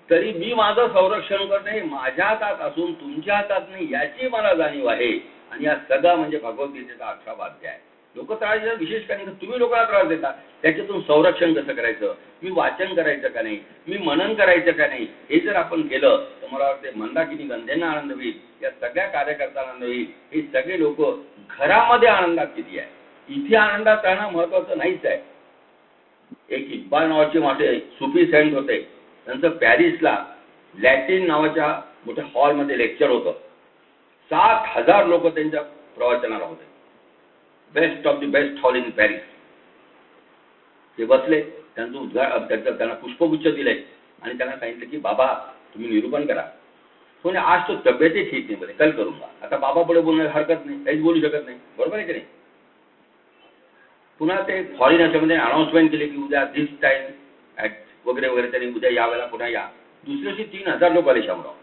S1: तरी मी माझं संरक्षण करणे माझ्या हातात असून तुमच्या हातात नाही याची मला जाणीव आहे. आणि या सगळा म्हणजे भगवद्गीतेचा 18 वाक्य आहे. लोक त्रास देतात विशेष काही नाही. तुम्ही लोकांना त्रास देता, त्याच्यातून संरक्षण कसं करायचं, मी वाचन करायचं का नाही, मी मनन करायचं का नाही, हे जर आपण केलं तर मला वाटते मंदाकिनी गंधेंना आनंद होईल, या सगळ्या कार्यकर्त्यांना आनंद होईल. हे सगळे लोक घरामध्ये आनंदात किती आहे, इथे आनंदात राहणं महत्वाचं नाहीच आहे. एक इक्बाल नावाचे मोठे सुफी सेंट होते. त्यांचं पॅरिसला लॅटिन नावाच्या मोठ्या हॉलमध्ये लेक्चर होतं. 7,000 लोक त्यांच्या प्रवचनाला होते. Best of the best hall in Paris. ते बसले, त्यांना पुष्पगुच्छ दिले आणि त्यांना सांगितलं की बाबा तुम्ही निरूपण करा. तो आज तो तब्येती ठीक नाही बोले, कल करूंगा. आता बाबा पुढे बोलण्यास हरकत नाही, काहीच बोलू शकत नाही. बरोबर आहे की नाही. पुन्हा ते फॉरेन याच्यामध्ये अनाउन्समेंट केले की उद्या दिस टाइम वगैरे वगैरे, त्यांनी उद्या यावेळेला पुन्हा या. दुसऱ्या दिवशी 3,000 लोक आले शामराव.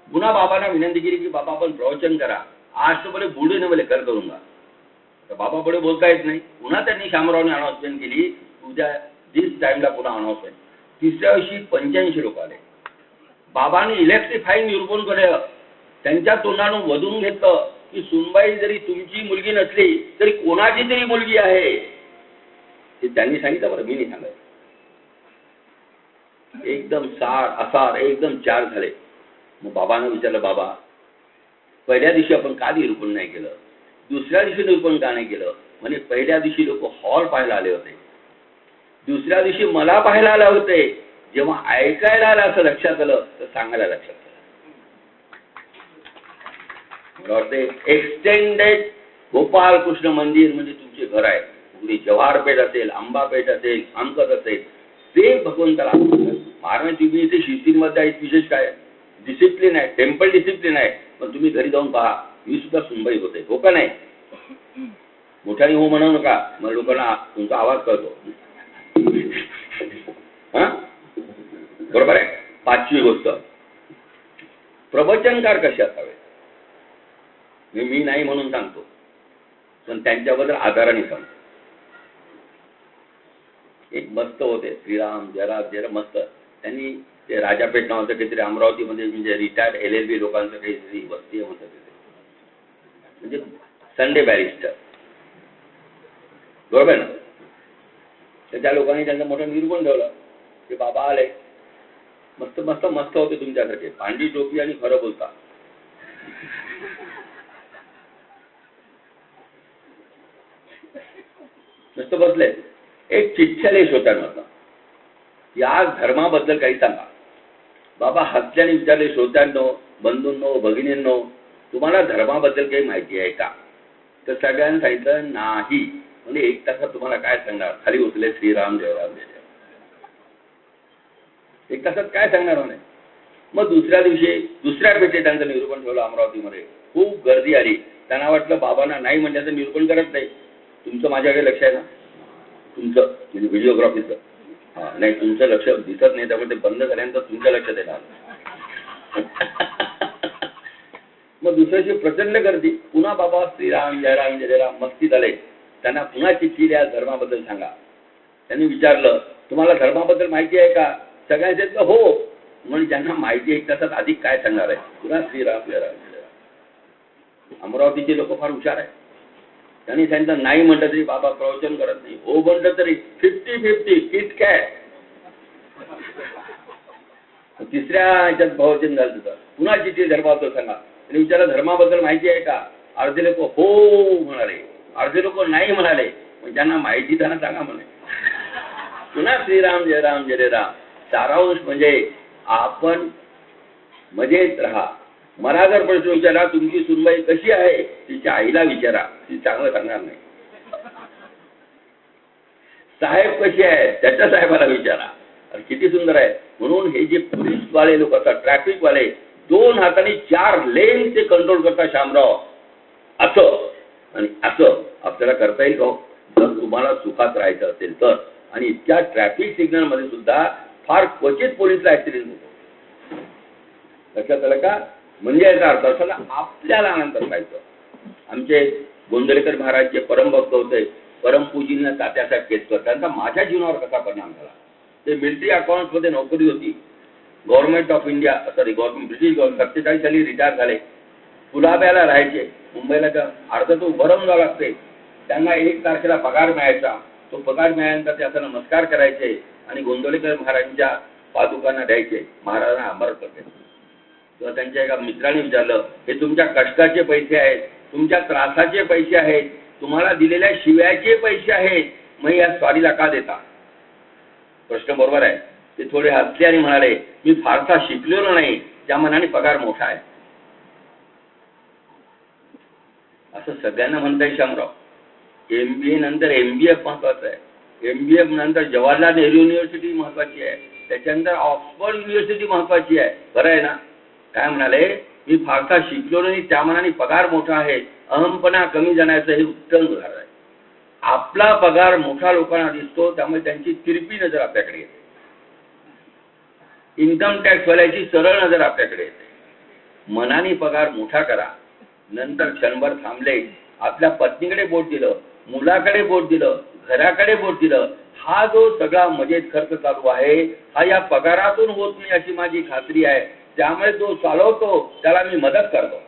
S1: पुन्हा बाबांना विनंती केली की बाबा आपण प्रवचन करा. आज तो बोले बूढ़े ने बोले कल करूंगा. तर बाबा पुढे बोलता येत नाही. पुन्हा त्यांनी शामरावने अनाउन्समेंट केली उद्या दिस टाइमला पुन्हा अनाउन्समेंट. तिसऱ्या दिवशी 85 लोक आले. बाबांनी इलेक्ट्रिफाईंग निरूपण केलं. त्यांच्या तोंडानं वधून घेतलं की सुनबाई जरी तुमची मुलगी नसली तरी कोणाची तरी मुलगी आहे. ते त्यांनी सांगितलं, बरं मी नाही सांगायचं. एकदम सार असार एकदम चार झाले. मग बाबांना विचारलं, बाबा पहिल्या दिवशी आपण का निरूपण नाही केलं, दुसऱ्या दिवशी निरूपण का नाही केलं? म्हणजे पहिल्या दिवशी लोक हॉल पाहायला आले होते, दुसऱ्या दिवशी मला पाहायला आले होते. जेव्हा ऐकायला आलं असं लक्षात आलं तर सांगायला लक्षात आलं. एक्सटेंडेड गोपालकृष्ण मंदिर म्हणजे तुमचे घर आहे. पुढे जव्हारपेठ असेल, आंबापेठ असेल, आमकत असेल, ते भगवंताला महाराज तुम्ही इथे शिस्तीमध्ये आहेत. विशेष काय डिसिप्लिन आहे, टेम्पल डिसिप्लिन आहे. पण तुम्ही घरी जाऊन पहा, मी सुद्धा सुनबाई होते, हो का नाही? मोठ्याने हो म्हणू नका, मग लोकांना तुमचा आवाज कळतो. हा बरोबर आहे. पाचवी गोष्ट, प्रवचनकार कसे असावे. मी नाही म्हणून सांगतो, पण त्यांच्याबद्दल आदराने सांगतो. एक मस्त होते श्रीराम जयराम जयराम, मस्त. त्यांनी ते राजापेठ नावाचं काहीतरी अमरावतीमध्ये, म्हणजे रिटायर्ड LLB लोकांचं काहीतरी वस्ती म्हणतात तिथे, म्हणजे संडे बॅरिस्टर, बरोबर ना. तर त्या लोकांनी त्यांचं मोठं निरूपण ठेवलं. ते बाबा आले, मस्त मस्त मस्त होते तुमच्यासाठी, पांढरी टोपी आणि खरं बोलता. मस्त बसले. एक चिठ्ठ्याले श्रोत्यांमधला, या धर्माबद्दल काही सांगा. बाबा हसल्याने विचारले, श्रोत्यांनो, बंधूंनो, भगिनींनो, तुम्हाला धर्माबद्दल काही माहिती आहे का? तर सगळ्यांनी सांगितलं नाही. म्हणजे एक तासात तुम्हाला काय सांगणार? खाली उचले श्रीराम जयराम जय. एक तासात काय सांगणार म्हणे. मग दुसऱ्या दिवशी दुसऱ्या पेठेत त्यांचं निरूपण ठेवलं अमरावतीमध्ये. खूप गर्दी आली. त्यांना वाटलं बाबांना नाही म्हणण्याचं निरूपण करत नाही. तुमचं माझ्याकडे लक्ष आहे ना, तुमचं म्हणजे व्हिडिओग्राफीचं. हा नाही, तुमचं लक्ष दिसत नाही, त्यामुळे ते बंद झाल्यानंतर तुमच्या लक्षात येणार. मग दुसऱ्या दिवशी प्रचंड गर्दी. पुन्हा बाबा श्रीराम जयराम जयराम मस्ती झाले. त्यांना पुन्हा चिठ्ठी द्या, धर्माबद्दल सांगा. त्यांनी विचारलं, तुम्हाला धर्माबद्दल माहिती आहे का? सगळ्यांचे हो. म्हणून ज्यांना माहिती एक तासात अधिक काय सांगणार आहे? पुन्हा श्रीराम जयराम जयराम. अमरावतीचे लोक फार हुशार आहे. त्यांनी सांगितलं नाही म्हटलं तरी बाबा प्रवचन करत नाही, हो म्हटलं तरी 50-50 किट काय. तिसऱ्या ह्याच्यात प्रवचन झालं तिथं. पुन्हा चिठ्ठी धर्माबद्दल सांगा. आणि विचारलं धर्माबद्दल माहिती आहे का? अर्धे लोक हो म्हणाले, अर्धे लोक नाही म्हणाले. मग ज्यांना माहिती त्यांना सांगा म्हणे. पुन्हा श्रीराम जयराम जय राम. सारांश म्हणजे आपण मजेत राहा. मला जर प्रश्न विचारा तुमची सुनबाई कशी आहे, तिच्या आईला विचारा, ती चांगलं सांगणार नाही. साहेब कशी आहे, त्याच्या साहेबाला विचारा, किती सुंदर आहे. म्हणून हे जे पोलीसवाले लोक असतात, ट्रॅफिकवाले, 2 हाताने 4 लेन ते कंट्रोल करतात. शामराव असं आणि असं आपल्याला करता येईल का? जर तुम्हाला सुखात राहायचं असेल तर. आणि इतक्या ट्रॅफिक सिग्नल मध्ये सुद्धा फार क्वचित पोलिसला ऍक्सिडेंट होतो. लक्षात आलं का? म्हणजे याचा अर्थ असा आपल्याला आनंद राहायचं. आमचे गोंदवलेकर महाराज जे परमभक्त होते, परमपूजनीय तात्यासाहेब केतकर, त्यांचा माझ्या जीवनावर कसा परिणाम झाला. ते मिलिटरी अकाउंट मध्ये नोकरी होती. Government of India, sorry government, British government. 47 साली रिटायर झाले. कुलाब्याला राहायचे. मुंबईला तर अर्ध तो भरम जावं लागते. त्यांना 1 तारखेला पगार मिळायचा. तो पगार मिळाल्यानंतर त्याचा नमस्कार करायचे आणि गोंदवलेकर महाराजांच्या पादुकांना द्यायचे. महाराजांना अमर करते. तेव्हा त्यांच्या एका मित्राने विचारलं, हे तुमच्या कष्टाचे पैसे आहेत, तुमच्या त्रासाचे पैसे आहेत, तुम्हाला दिलेल्या शिव्याचे पैसे आहेत, मग या स्वारीला का देता? प्रश्न बरोबर आहे. ते थोडे हसले आणि म्हणाले, मी फारसा शिकलेलो नाही, त्या मनाने पगार मोठा आहे. असं सगळ्यांना म्हणता येईल शामराव. MBA नंतर MBF महत्वाचं आहे. MBF नंतर जवाहरलाल नेहरू युनिव्हर्सिटी महत्वाची आहे. त्याच्यानंतर ऑक्सफर्ड युनिव्हर्सिटी महत्वाची आहे. बरं आहे ना? काय म्हणाले, मी फारसा शिकलो नाही, त्या मनाने पगार मोठा आहे. अहमपणा कमी जाण्याचं हे उत्तम उदाहरण आहे. आपला पगार मोठा लोकांना दिसतो, त्यामुळे त्यांची तिरपी नजर आपल्याकडे येते. इन्कम टॅक्स वाल्याची सरळ नजर आपल्याकडे येते. मनाने पगार मोठा करा. नंतर क्षणभर थांबले, आपल्या पत्नीकडे बोट दिलं, मुलाकडे बोट दिलं, घराकडे बोट दिलं, हा जो सगळा मजेत खर्च चालू आहे हा या पगारातून होत नाही अशी माझी खात्री आहे. त्यामुळे जो चालवतो त्याला मी मदत करतो.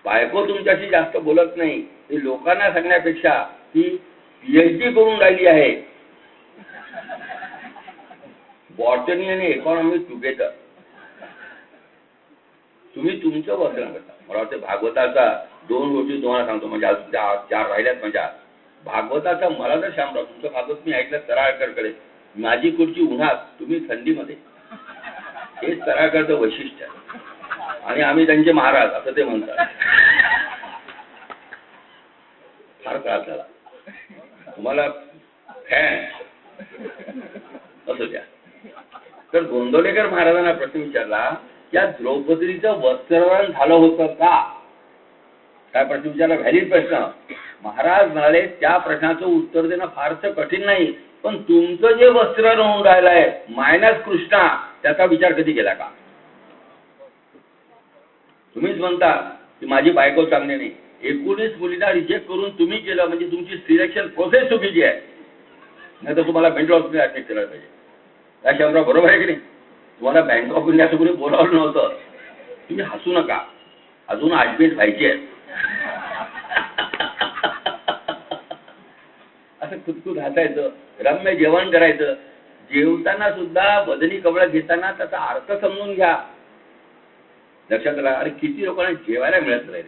S1: बायको तुमच्याशी जास्त बोलत नाही हे लोकांना सांगण्यापेक्षा ती PhD करून राहिली आहे बॉटनी आणि इकॉनॉमी टुगेदर. तुम्ही तुमचं वर्तन करता. मला वाटतं भागवताचा 2 गोष्टी तुम्हाला सांगतो, म्हणजे आज 4 राहिल्यात माझ्या. भागवताचा मला तर शामराव तुमचं भागवत मी ऐकलं तराळकडकडे, माझी खुर्ची उन्हात तुम्ही थंडीमध्ये, हे तराळकडचं वैशिष्ट्य आहे. आणि आम्ही त्यांचे महाराज असं ते म्हणतात. फार त्रास झाला तुम्हाला फॅन असं द्या. तर गोंदवलेकर महाराजांना प्रश्न विचारला, त्या द्रौपदीचं वस्त्रहरण झालं होतं का? काय प्रश्न विचारला? व्हॅलिड प्रश्न. महाराज म्हणाले त्या प्रश्नाचं उत्तर देणं फारसं कठीण नाही, पण तुमचं जे वस्त्रहरण होऊन राहिलंय मायनस कृष्णा, त्याचा विचार कधी केला का? तुम्हीच म्हणता की माझी बायको चांगली नाही. 19 मुलींना रिजेक्ट करून तुम्ही केलं म्हणजे तुमची सिलेक्शन प्रोसेस चुकीची आहे. नाही तर तुम्हाला मेंटल हॉस्पिटल ऍडमिट करायला पाहिजे. काय शामराव बरोबर आहे की नाही? तुम्हाला बँक ऑफ इंडिया कोणी बोलावलं नव्हतं. तुम्ही हसू नका, अजून ऍडमिट व्हायचे आहे. असं खुदखुद हसायचं, रम्य जेवण करायचं. जेवताना सुद्धा बदनी कवळ घेताना त्याचा अर्थ समजून घ्या. लक्षात आला? अरे किती लोकांना जेवायला मिळत नाही.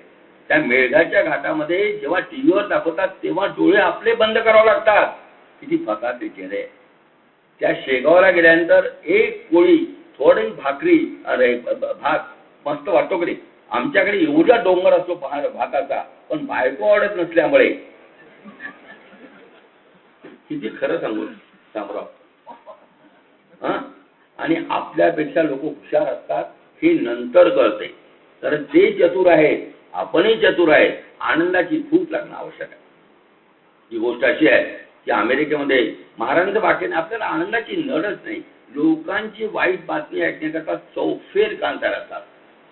S1: त्या मेळघाटच्या घाटामध्ये जेव्हा टीव्हीवर दाखवतात तेव्हा डोळे आपले बंद करावे लागतात. किती फकाट चेहरे. त्या शेगावला गेल्यानंतर एक पोळी थोडी भाकरी, अरे भात मस्त वाटतो कधी. आमच्याकडे एवढा डोंगर असतो भाताचा, पण बायको आवडत नसल्यामुळे. किती खरं सांगू शामराव. आणि आपल्यापेक्षा लोक हुशार असतात हे नंतर कळते. तर ते चतुर आहेत, आपणही चतुर आहे. आनंदाची भूक लागणं आवश्यक आहे. ही गोष्ट अशी आहे की अमेरिकेमध्ये महाराजांच्या बाकीने आपल्याला आनंदाची नडच नाही. लोकांची वाईट बातमी ऐकण्याकरता चौफेर कान तयार असतात.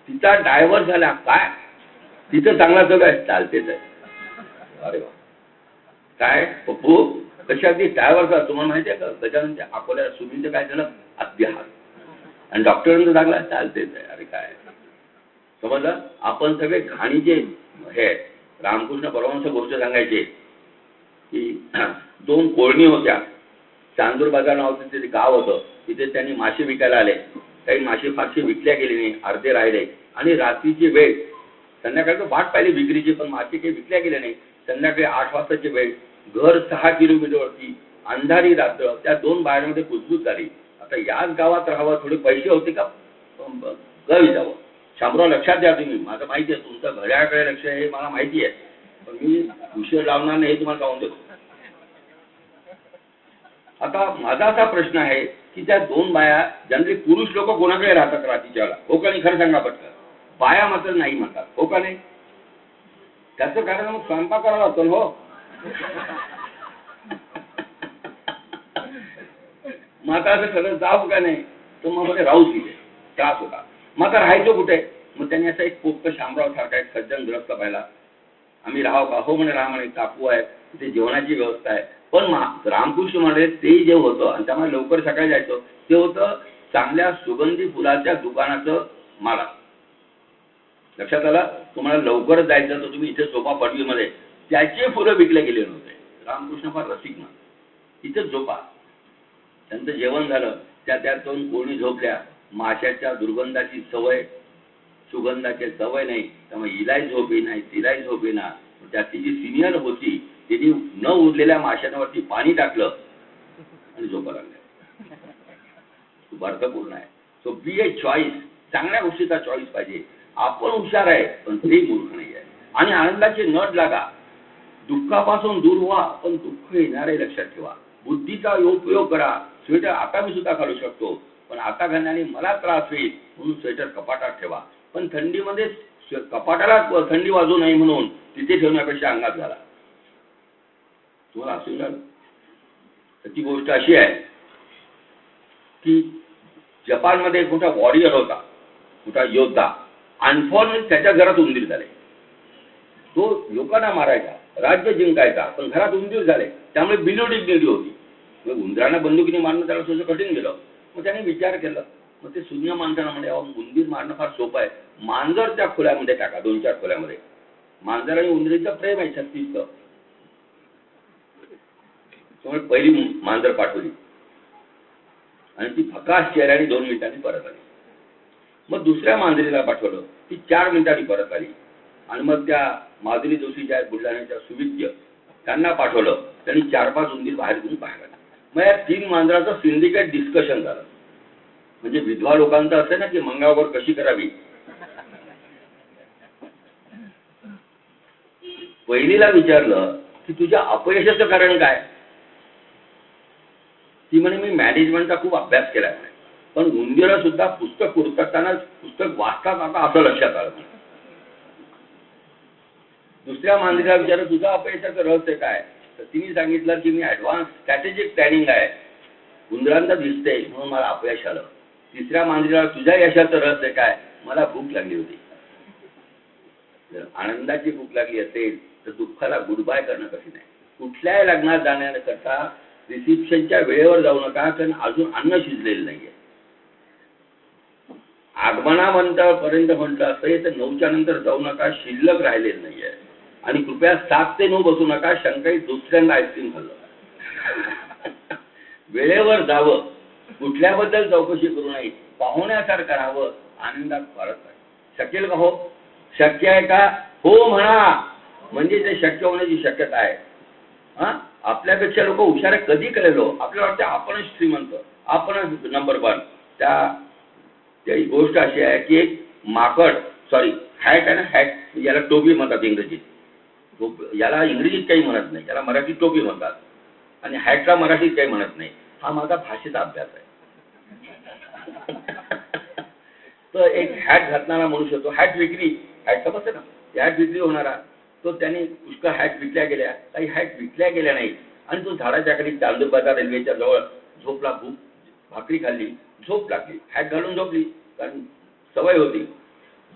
S1: तिचा डायव्हर्स झाला काय, तिथं चांगला सगळं चालतेच आहे. अरे वा, काय पप्पू कशी अगदी डायव्हर्स आहे. तुम्हाला माहिती आहे का त्याच्यानंतर अकोल्या सुनीचं काय झालं, अभ्यास, आणि डॉक्टरांचं चांगला चालतेच आहे. अरे काय समजलं. आपण सगळे घाणीचे हे. रामकृष्ण परमहंस गोष्ट सांगायचे की 2 कोळणी होत्या. चांदूर बाजार नावाचं ते गाव होतं. तिथे त्यांनी मासे विकायला आले. काही मासे फारसे विकल्या गेले नाही, अर्धे राहिले. आणि रात्रीची वेळ, संध्याकाळचं वाट पाहिली विक्रीची, पण मासे काही विकल्या गेले नाही. संध्याकाळी 8 वाजताची वेळ, घर 6 किलोमीटरवरती, अंधारी रात्र. त्या 2 बायांमध्ये कुजबूज झाली. आता याच गावात राहावं, थोडे पैसे होते का गावी जावं. शामराव लक्षात द्या तुम्ही, माझं माहिती आहे तुमचं घड्याळाकडे लक्ष आहे मला माहिती आहे, पण मी उशीर लावणार नाही तुम्हाला सांगून देतो. आता माझा असा प्रश्न आहे की त्या 2 बाया, जनरली पुरुष लोक कोणाकडे राहतात रात्रीच्या वेळेला, हो का नाही? खरं सांगा पटकन. बाया मात्र नाही म्हणतात, हो का नाही? त्याचं कारण मग स्वयंपाक करावा लागतो हो. मग आता असं खरं जाऊ का नाही, तर मग मध्ये राहूच तिथे त्रास होता. मग आता राहायचो कुठे? मग त्यांनी असं एक पोक्त शामराव सारखा एक सज्जन ग्रस्त पाहिला. आम्ही राहाव का? हो म्हणे, राहा म्हणे, काकू आहे तिथे, जेवणाची व्यवस्था आहे. पण रामकृष्ण म्हणे ते जे होतं, आणि त्यामुळे लवकर सकाळी जायचं, ते होतं चांगल्या सुगंधी फुलाच्या दुकानाचं माला. लक्षात आलं? तुम्हाला लवकर जायचं तर तुम्ही इथे झोपा पडवीमध्ये, त्याचे फुलं विकले गेले नव्हते. रामकृष्ण फार रसिक ना, इथेच झोपा. त्यांचं जेवण झालं, त्या 2 कोणी झोपल्या. माशाच्या दुर्गंधाची सवय, सुगंधाची सवय नाही, त्यामुळे हिलाही झोपी नाही, तिलाही झोपी ना. त्याची जी सिनियर होती त्यांनी न उरलेल्या माशांवरती पाणी टाकलं आणि झोपा लागल्या. खूप अर्थपूर्ण आहे. सो बी ए चॉईस. चांगल्या गोष्टीचा चॉईस पाहिजे. आपण हुशार आहे पण ते मूर्ख नाही आहे. आणि आनंदाची नट लागा. दुःखापासून दूर व्हा, पण दुःख येणारे लक्षात ठेवा. बुद्धीचा उपयोग करा. स्वेटर आता मी सुद्धा घालू शकतो, पण आता घालण्याने मला त्रास होईल म्हणून स्वेटर कपाटात ठेवा. पण थंडीमध्ये कपाटाला थंडी वाजू नये म्हणून तिथे ठेवण्यापेक्षा अंगात घाला. तुम्हाला असं झालं तर ती गोष्ट अशी आहे की जपानमध्ये एक मोठा वॉरियर होता, मोठा योद्धा. अनफॉर्च्युनेट त्याच्या घरात उंदीर झाले. तो लोकांना मारायचा. राज्य जिंकायचा, पण घरात उंदीर झाले, त्यामुळे बिलो डिग्निटी होती. मग उंदरांना बंदुकीने मारणं त्याला थोडं कठीण गेलं. मग त्याने विचार केला, मग ते शून्य माणसांना म्हणजे उंदीर मारणं फार सोपं आहे, मांजर त्या खोल्यामध्ये टाका, 2-4 खोल्यामध्ये. मांजर आणि उंदरीचं प्रेम आहे 36चं. त्यामुळे पहिली मांजर पाठवली आणि ती फकास चेहऱ्याने 2 मिनिटांनी परत आली. मग दुसऱ्या मांजरीला पाठवलं, ती 4 मिनिटांनी परत आली. आणि मग त्या माधुरी जोशी ज्या बुलढाण्याच्या सुविद्य त्यांना पाठवलं, त्यांनी 4-5 उंदीर बाहेर घेऊन बाहेर आला. मग या 3 मांजराचं सिंडिकेट डिस्कशन झालं. म्हणजे विधवा लोकांचं असं ना की मंगळावर कशी करावी. पहिलीला विचारलं की तुझ्या अपयशाचं कारण काय. ती म्हणे मी मॅनेजमेंटचा खूप अभ्यास केला आहे, पण उंदीरं सुद्धा पुस्तक हुडकताना पुस्तक वाचतात आता असं लक्षात आलं. दुसऱ्या मांजरीला विचारलं तुझं अपयशाचं रहस्य काय, तर तिने सांगितलं की मी ऍडव्हान्स स्ट्रॅटेजिक प्लॅनिंग आहे, उंदरांना दिसते म्हणून मला अपयश आलं. तिसऱ्या मांजरीला तुझ्या यशाचं रहस्य काय, मला भूक लागली होती. जर आनंदाची भूक लागली असेल तर दुःखाला गुड बाय करणं कठीण आहे. कुठल्याही लग्नात जाण्याकरता रिसेप्शनच्या वेळेवर जाऊ नका, कारण अजून अन्न शिजलेलं नाहीये. आगमनापर्यंत म्हटलं असेल तर 9च्या नंतर जाऊ नका, शिल्लक राहिलेलं नाहीये. आणि कृपया 7 ते 9 बसू नका, शंकाई दुसऱ्यांदा आईस्क्रीम खाल्लं. वेळेवर जावं, कुठल्याबद्दल चौकशी करू नये, पाहुण्यासारखं राहावं, आनंदात परत शकेल का. हो शक्य आहे का, हो म्हणा, म्हणजे ते शक्य होण्याची शक्यता आहे. आपल्यापेक्षा लोक हुशार कधी कळलो, आपल्याला वाटतं आपणच श्रीमंत, आपणच नंबर 1. त्याही गोष्ट अशी आहे की एक माकड, सॉरी हॅट आहे ना, हॅट याला टोपी म्हणतात इंग्रजीत, याला इंग्रजीत काही म्हणत नाही, याला मराठीत टोपी म्हणतात, आणि हॅटला मराठीत काही म्हणत नाही. हा माझा भाषेचा अभ्यास आहे. तर एक हॅट घातणारा मनुष्य होतो, हॅट विक्री, हॅट समजते ना, हॅट विक्री होणारा, तो त्याने पुष्कळ हॅट विकल्या गेल्या, काही हॅट विकल्या गेल्या नाही, आणि तो झाडाच्या खाली चांदूरबाजार रेल्वेच्या जवळ झोपला. भूक भाकरी खाल्ली, झोप लागली, हॅट घालून झोपली, कारण सवय होती.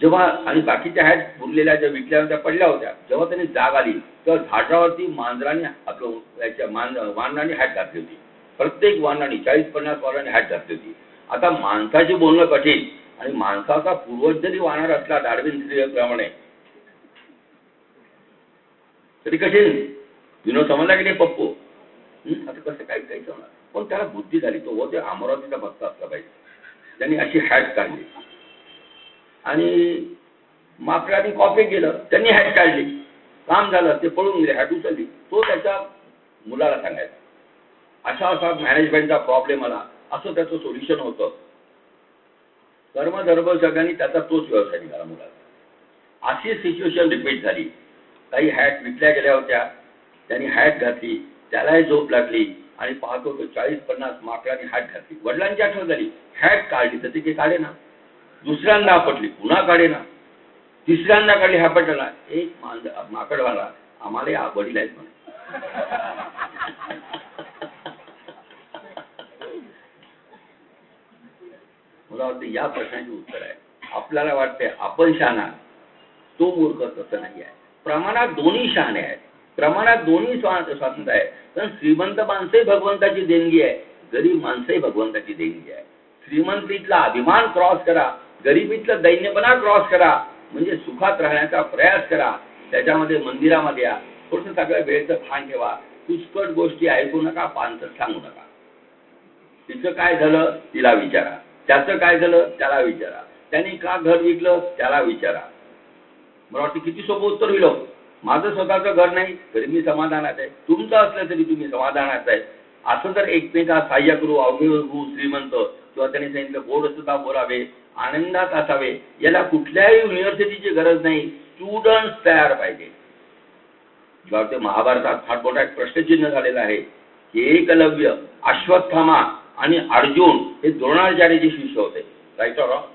S1: जेव्हा आणि बाकीच्या हॅट उरलेल्या ज्या विकल्या त्या पडल्या होत्या, जेव्हा त्याने जाग आली तेव्हा झाडावरती मांजराने वानराने हॅट घातली होती. प्रत्येक वानराने 40-50 वानराने हॅट घातली होती. आता माणसाची बोलणं कठीण, आणि माणसाचा पूर्वज जरी वानर असला डार्विन थेअरीप्रमाणे तरी कठीण. विनोद समजला की नाही पप्पू. आता कसं काही काही समजणार, पण त्याला बुद्धी झाली, तो ते अमरावतीचा भक्त असला पाहिजे. त्यांनी अशी हॅट काढली आणि माकडाने कॉपी केलं, त्यांनी हॅट काढली, काम झालं, ते पळून गेले, हॅट उचलली. तो त्याच्या मुलाला सांगायचा असा असा मॅनेजमेंटचा प्रॉब्लेम आला, असं त्याचं सोल्युशन होतं. कर्मधर्म सगळ्यांनी त्याचा तोच व्यवसाय निघाला मुलाचा. अशी सिच्युएशन रिपीट झाली. काही हॅट विकल्या गेल्या होत्या, त्यांनी हॅट घातली, त्यालाही झोप लागली, आणि पाहतो तो 40-50 माकडाने हॅट घातली. वडिलांची आठवण झाली, हॅट काढली तर ते काढे ना, दुसऱ्यांदा आपटली, पुन्हा काढे ना, तिसऱ्यांदा काढली, हा पटला. एक माकडवाला आम्हाला वडील आहेत म्हणे. मला वाटतं या प्रश्नाचे उत्तर आहे. आपल्याला वाटते आपण शहाणा, तो मूर्ख, तसं नाही आहे. प्रमाणात दोन्ही शहाणे आहेत, प्रमाणात दोन्ही स्वातंत्र्य आहे. कारण श्रीमंत माणसंही भगवंताची देणगी आहे, गरीब माणसंही भगवंताची देणगी आहे. श्रीमंतीतला अभिमान क्रॉस करा, गरिबीतला दैन्यपणा क्रॉस करा, म्हणजे सुखात राहण्याचा प्रयास करा. त्याच्यामध्ये मंदिरामध्ये या, थोडंसं सगळ्या वेळेचं भान ठेवा. पुष्कळ गोष्टी ऐकू नका, पानसट सांगू नका. तिचं काय झालं तिला विचारा, त्याचं काय झालं त्याला विचारा, त्यांनी का घर विकलं त्याला विचारा. मला वाटतं किती सोपं उत्तर होईल. माझं स्वतःचं घर नाही तरी मी समाधानात आहे, तुमचं असलं तरी तुम्ही समाधानात आहे. असं जर एकमेका सहाय्य करू, अवघू श्रीमंत, किंवा त्यांनी सांगितलं गोड सुद्धा बोलावे, आनंदात असावे. याला कुठल्याही युनिव्हर्सिटीची गरज नाही, स्टुडंट्स तयार पाहिजे. जेव्हा ते महाभारतात फार मोठा एक प्रश्नचिन्ह झालेला आहे की एकलव्य, अश्वत्थामा आणि अर्जुन हे द्रोणाचार्याचे शिष्य होते, राईट ऑर रॉंग.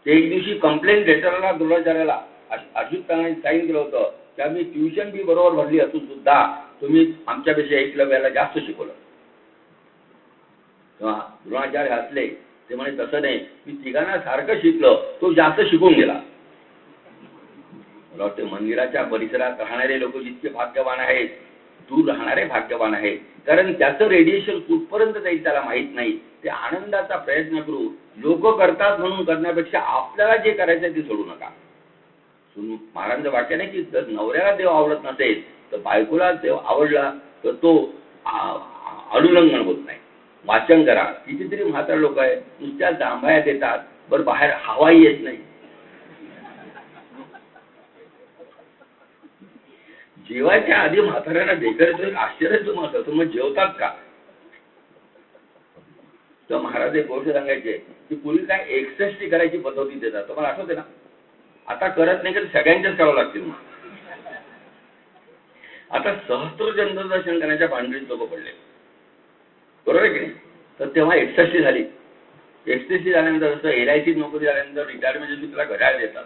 S1: ते एक दिवशी कंप्लेंट लेटरला द्रोणाचार्याला अच्युतांनी साईन केलं होतं की आम्ही ट्युशन फी बरोबर भरली असून सुद्धा तुम्ही आमच्यापेक्षा एकलव्याला जास्त शिकवलं. तेव्हा द्रोणाचार्य हसले, ते म्हणे तसं नाही, मी तिघांना सारखं शिकलं, तो जास्त शिकून गेला. मला वाटतं मंदिराच्या परिसरात राहणारे लोक जितके भाग्यवान आहेत, दूर राहणारे भाग्यवान आहेत, कारण त्याचं रेडिएशन कुठपर्यंत जाईल त्याला माहित नाही. ते आनंदाचा प्रयत्न करू. लोक करतात म्हणून करण्यापेक्षा आपल्याला जे करायचं ते सोडू नका. महाराजांचं वाक्य नाही की जर नवऱ्याला देव आवडत नसेल तर बायकोला देव आवडला तर तो अनुलंघन होत नाही. वाचन करा. कितीतरी म्हातारे लोक आहेत नुसत्या जांभया देतात, बरं बाहेर हवाही येत नाही. जेवायच्या आधी म्हाताऱ्यांना ढेकळायचं आश्चर्याचं मत होतं, मग जेवतात का? तर महाराज एक गोष्ट सांगायचे की पूर्वी काय 61 करायची पद्धती देतात, तुम्हाला आठवते ना? आता करत नाही तर सगळ्यांच्याच करावं लागतील. मग आता सहस्त्र चंद्रदर्शन करण्याच्या भानगडीत लोक पडले, बरोबर आहे की नाही? तर तेव्हा 61 झाली. 61 झाल्यानंतर जसं LIC नोकरी झाल्यानंतर रिटायरमेंट तुला घड्याळ देतात,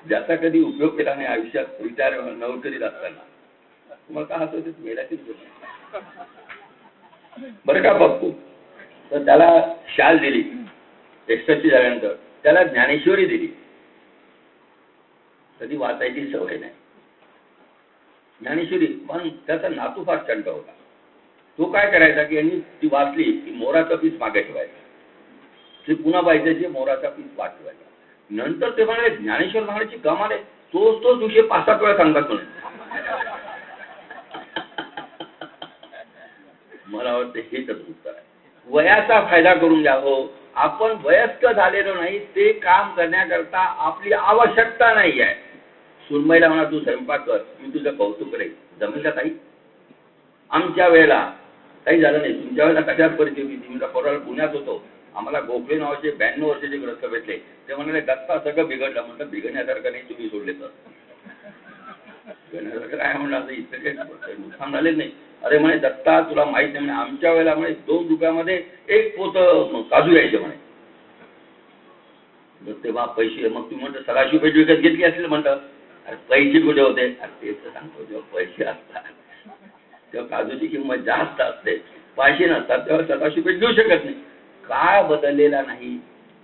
S1: ज्याचा कधी उपयोग केला नाही आयुष्यात रिटायर नोकरीत असताना. तुम्हाला का हसवते? LIC बरं का पप्पू? तर त्याला शाल दिली 61 झाल्यानंतर, त्याला ज्ञानेश्वरी दिली. कधी वाचायची सवय नाही ज्ञानेश्वरी, पण त्याचा नातू फार चंड होता. तो काय करायचा की यांनी ती वाचली की मोराचा पीस मागे ठेवायचा, ते पुन्हा पाहिजे मोराचा पीस वाट ठेवायचा. नंतर ते म्हणाले ज्ञानेश्वर महाराजची कमाल आहे, तोच विषय 5-7 वेळा सांगतात म्हणे. मला वाटतं हेच उत्तर आहे. वयाचा फायदा करून घ्या. हो, आपण वयस्क झालेलो नाही, ते काम करण्याकरता आपली आवश्यकता नाही आहे. सुनबाईला म्हणा तू स्वयंपाक कर, मी तुझं कौतुक करेन. जमेल का ताई? आमच्या वेळेला काही झालं नाही. तुमच्या वेळेला कशाच परिस्थिती होती? मी परवा पुण्यात होतो, आम्हाला गोखले नावाचे 92 वर्षाचे ग्रस्त भेटले. ते म्हणाले दत्ता सगळं बिघडलं. म्हटलं बिघडण्यासारखं नाही, तुम्ही सोडले तर. बिघडण्यासारखं काय म्हणलं, आता इथं काही नुकसान झालेच नाही. अरे म्हणे दत्ता तुला माहित नाही म्हणे, आमच्या वेळेला म्हणे 2 रुपयामध्ये 1 पोत काजू यायचे म्हणे. तेव्हा पैसे, मग तुम्ही म्हणतो 1600 रुपये विकत घेतली असेल म्हणतात. अरे पैसे कुठे होते? अरे तेच सांगतो, जेव्हा पैसे असतात तेव्हा काजूची किंमत जास्त असते. पैसे नसतात तेव्हा 1700 रुपये घेऊ शकत नाही. काळ बदललेला नाही,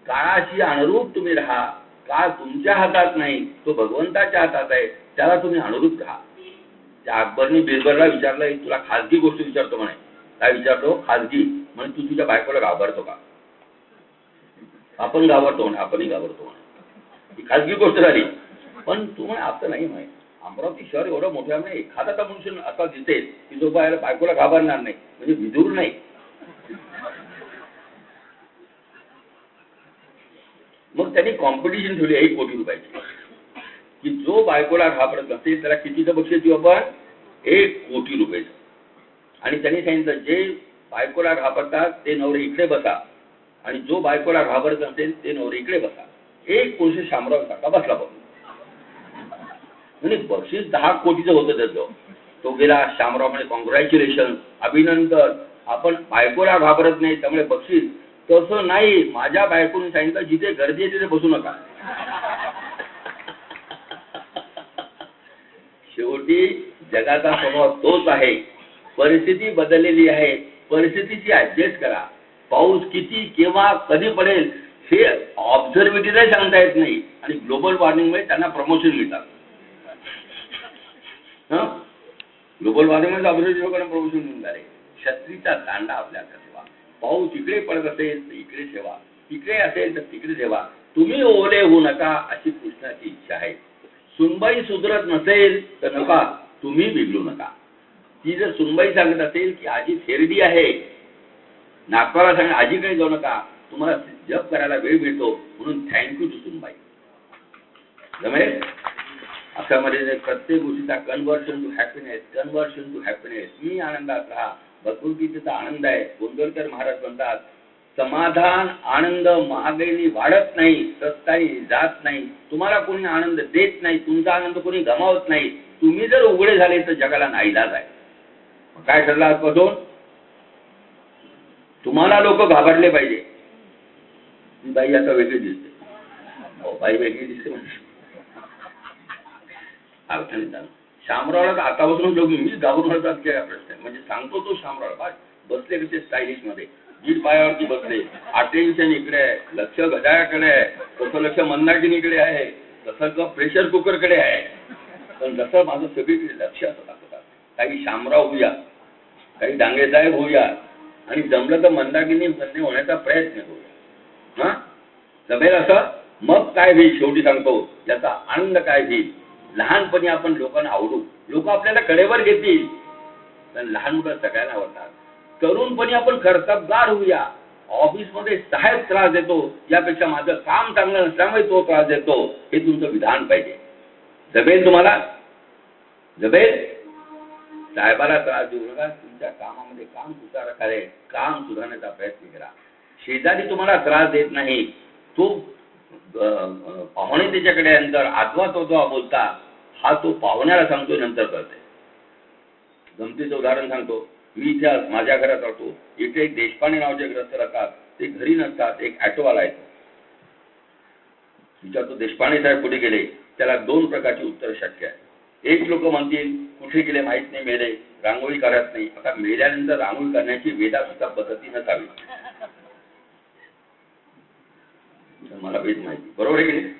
S1: काळाशी अनुरूप तुम्ही राहा. काळ तुमच्या हातात नाही, तो भगवंताच्या हातात आहे, त्याला तुम्ही अनुरूप राहा. त्या अकबरने बिरबलला विचारलं, तुला खाजगी गोष्ट विचारतो म्हणे. काय विचारतो? खाजगी. म्हणे तू तुझ्या बायकोला घाबरतो का? आपण घाबरतो म्हणे, आपणही घाबरतो म्हणे. ही खाजगी गोष्ट झाली. पण तू म्हणे असं नाही म्हणे, अमरावती शहर एवढं मोठं आहे, एखादा मनुष्य असा दिसेल की जो बायकोला घाबरणार नाही, म्हणजे विदूर नाही. मग त्यांनी कॉम्पिटिशन ठेवली 1 कोटी रुपयाची, की जो बायकोला घाबरत असेल त्याला कितीचं बक्षीस देऊ आपण? 1 कोटी रुपयाचं. आणि त्यांनी सांगितलं जे बायकोला घाबरतात ते नवरे इकडे बसा, आणि जो बायकोला घाबरत असेल ते नवरे इकडे बसा. 1 पुरुष शामराव सारखा बसला बघ. म्हणजे बक्षीस 10 कोटीचं होतं त्याचं. तो गेला. शामराव म्हणे कॉंग्रॅच्युलेशन, अभिनंदन, आपण बायकोला घाबरत नाही त्यामुळे बक्षीस. तसं नाही, माझ्या बायकोने सांगितलं जिथे गर्दी आहे तिथे बसू नका. शेवटी जगाचा स्वभाव तोच आहे. परिस्थिती बदललेली आहे, परिस्थितीची ऍडजस्ट करा. पाऊस किती केव्हा कधी पडेल हे ऑब्झर्वेटरीला सांगता येत नाही, आणि ग्लोबल वॉर्मिंगमुळे त्यांना प्रमोशन मिळतात. ग्लोबल वॉर्मिंगमुळे ऑब्झर्वेटरी लोकांना प्रमोशन मिळणार आहे. छत्रीचा दांडा आपल्याकडे ठेवा. पाऊस इकडे पडत असेल तर इकडे ठेवा, तिकडे असेल तर तिकडे ठेवा. तुम्ही ओले होऊ नका अशी कृष्णाची इच्छा आहे. सुनबाई सुधरत नसेल तर नका, तुम्ही बिघडू नका. ती जर सुनबाई सांगत असेल की आजी थेरडी आहे, नागपाला सांगा आजीकडे जाऊ नका, तुम्हाला जप करायला वेळ मिळतो म्हणून थँक्यू टू सुनबाई. जमेल अशा मध्ये प्रत्येक गोष्टीचा conversion to happiness, conversion to happiness. मी आनंदात राहा. भगवद्गीतेचा आनंद आहे. गोंदवलकर महाराज म्हणतात समाधान आनंद महागाईने वाढत नाही, सस्ताई जात नाही. तुम्हाला कोणी आनंद देत नाही, तुमचा आनंद कोणी गमावत नाही. तुम्ही जर उघडे झाले तर जगाला नाईलाज आहे. काय ठरलं आजपासून? तुम्हाला लोक घाबरले पाहिजे. ही बाई आता वेगळी दिसते, हो बाई वेगळी दिसते म्हणजे शामरावला तर आतापासून लोक मी घाबरून होतात काय प्रश्न आहे. म्हणजे सांगतो तो शामराव बसले कसे स्टायलिश मध्ये, जीड पायावरती बसले, अटेन्शन इकडे आहे, लक्ष घड्याळाकडे आहे, तसं लक्ष मंदाकिनीकडे आहे. तसं का प्रेशर कुकरकडे आहे, पण जसं माझं सगळीकडे लक्ष असतं काही शामराव होऊया, काही डांगेसाहेब होऊया, आणि जमलं तर मंदाकिनी बंदे होण्याचा प्रयत्न करूया. हा जमेल असं. मग काय होईल शेवटी सांगतो, याचा आनंद काय होईल. लहानपणी आपण लोकांना आवडू, लोक आपल्याला कडेवर घेतील, पण लहान मुलं सगळ्यांना आवडतात. तरुणपणी आपण कर्तबगार होऊया. ऑफिसमध्ये साहेब त्रास देतो यापेक्षा माझं काम चांगलं नसल्यामुळे तो त्रास देतो, हे तुमचं विधान पाहिजे. जमेल तुम्हाला, जमेल. साहेबाला त्रास देऊ नका, तुमच्या कामामध्ये काम सुधारणारे काम सुधारण्याचा प्रयत्न करा. शेजारी तुम्हाला त्रास देत नाही, तो पाहुणे त्याच्याकडे नंतर आजवा तो बोलता, हा तो पाहुण्याला सांगतो नंतर करते. गमतीचं उदाहरण सांगतो. मी इथे माझ्या घरात राहतो, इथे एक देशपांडे नावाचे ग्रस्त राहतात, ते घरी नसतात. एक ॲटोवाला आहे, विचारतो देशपांडे साहेब कुठे गेले. त्याला दोन प्रकारची उत्तर शक्य आहे. एक लोक म्हणतील कुठे गेले माहित नाही, मेले, रांगोळी करत नाही. आता मेल्यानंतर रांगोळी करण्याची वेदासुद्धा पद्धती नसावी, मला वेद माहिती, बरोबर आहे की नाही.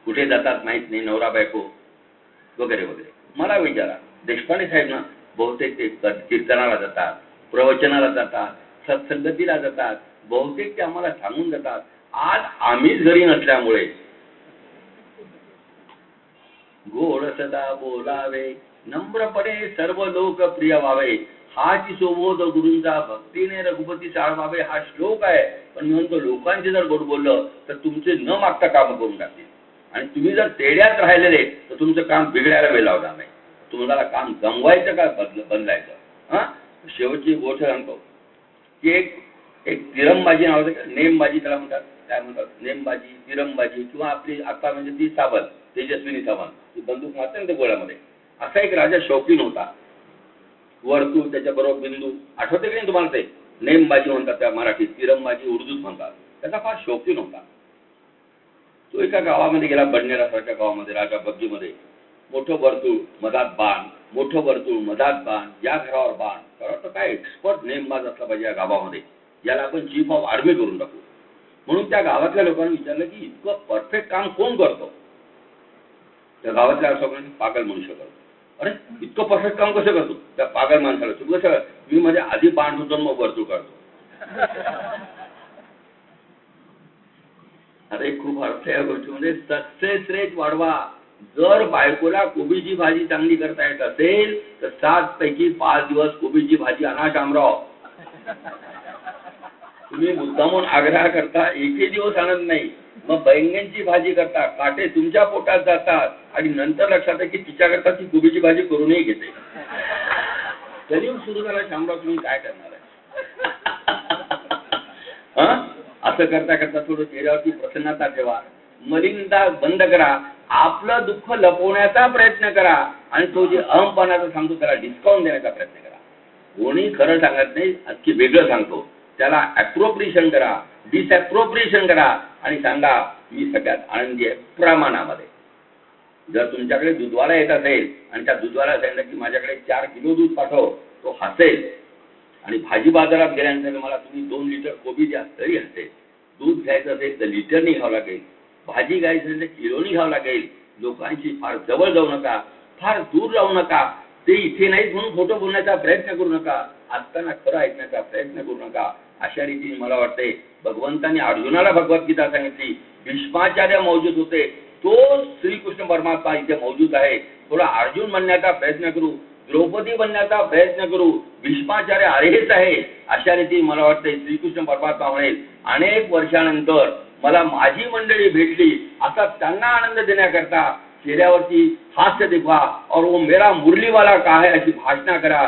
S1: कुठे जातात माहित नाही, नवरा बायको वगैरे वगैरे. मला विचारा, देशपांडे साहेब ना बहुतेक ते कीर्तनाला जातात, प्रवचनाला जातात, सत्संगतीला जातात, बहुतेक ते आम्हाला सांगून जातात. आज आम्हीच घरी नसल्यामुळे गोड सदा बोलावे, नम्रपणे सर्व लोक प्रिय व्हावे, हाची सोबत गुरूंचा भक्तीने रघुपती चाळवावे, हा श्लोक आहे. पण मी म्हणतो लोकांचे जर गोड बोललं तर तुमचे न मागता काम करून टाकतील, आणि तुम्ही जर तेड्यात राहिलेले तर तुमचं काम बिघडायला वेळ लावणार नाही. तुम्हाला काम जमवायचं का बदलायचं. हा शेवटची गोष्ट सांगतो की एक तिरंबाजी नावाचं, नेमबाजी त्याला म्हणतात, काय म्हणतात, नेमबाजी, तिरंबाजी, किंवा आपली आता म्हणजे ती सावंत, तेजस्विनी सावंत, ती बंदूक मारते ना ते गोळ्यामध्ये. असा एक राजा शौकीन होता. वर्तुळ त्याच्याबरोबर बिंदू, आठवते की नाही तुम्हाला. ते नेमबाजी म्हणतात त्या मराठीत, तिरंबाजी उर्दूत म्हणतात. त्याचा फार शौकीन होता. तो एका गावामध्ये गेला, बडनेरासारख्या गावामध्ये, राजा बग्गीमध्ये. मोठं वर्तुळ मधात बाण, मोठं वर्तुळ मधात बाण, या घरावर बाण. तर काय एक्सपर्ट नेमबाज असला पाहिजे या गावामध्ये, याला आपण चीफ ऑफ आर्मी करून टाकू. म्हणून त्या गावातल्या लोकांनी विचारलं की इतकं परफेक्ट काम कोण करतो. त्या गावातल्या लोकांनी पागल मनुष्य करतो. अरे इतकं परफेक्ट काम कसं करतो, त्या पागल माणसाला कसं, मी म्हणजे आधी बाण होतो मग वर्तुळ करतो. अरे खूप अर्थ या गोष्टीमध्ये. सक्सेस रेट वाढवा. जर बायकोला कोबीची भाजी चांगली करता येत असेल तर 7 पैकी 5 दिवस कोबीची भाजी आणा शामराव. तुम्ही मुद्दामून आग्रह करता, एकही दिवस आणत नाही, मग बैंगनची भाजी करता, काटे तुमच्या पोटात जातात, आणि नंतर लक्षात आहे की तिच्याकरता ती कोबीची भाजी करूनही घेते. तरी सुरू झाला शामराव, तुम्ही काय करणार आहे. हा असं करता करता थोडं चेहऱ्यावरती प्रसन्नता ठेवा, मलिनता बंद करा, आपलं दुःख लपवण्याचा प्रयत्न करा, आणि तो जे अहमपणाचा सांगतो त्याला डिस्काउंट देण्याचा प्रयत्न करा. कोणी खरं सांगत नाही, अख्खी वेगळं सांगतो, त्याला ॲप्रोप्रिएशन करा, डिसॲप्रोप्रिएशन करा, आणि सांगा मी सगळ्यात आनंदी आहे प्रमाणामध्ये. जर तुमच्याकडे दूधवाला येत असेल आणि त्या दूधवाला सांगितलं की माझ्याकडे 4 किलो दूध पाठव, तो हसेल. आणि भाजी बाजारात गेल्यानंतर मला तुम्ही 2 लिटर कोबी द्या तरी हसेल. दूध घ्यायचं असेल तर लिटरनी घ्यावं लागेल, भाजी घ्यायची असेल तर किलोनी घ्यावं लागेल. लोकांची फार जवळ जाऊ नका, फार दूर राहू नका. ते इथे नाहीत म्हणून खोटं बोलण्याचा प्रयत्न करू नका, असताना खरं ऐकण्याचा प्रयत्न करू नका. अशा रीतीने मला वाटते भगवंतांनी अर्जुनाला भगवद्गीता सांगितली. भीष्माचार्य मौजूद होते, तो श्रीकृष्ण परमात्मा इथे मौजूद आहे. थोडा अर्जुन बनण्याचा प्रयत्न करू, द्रौपदी बनण्याचा प्रयत्न करू. भीष्माचार्य अरेच आहे. अशा रीती मला वाटते श्रीकृष्ण परमात्मा म्हणेल अनेक वर्षानंतर मला माझी मंडळी भेटली, असा त्यांना आनंद देण्याकरता चेहऱ्यावरती हास्य दिखवा और वो मेरा मुरलीवाला का है अशी भाषणा करा.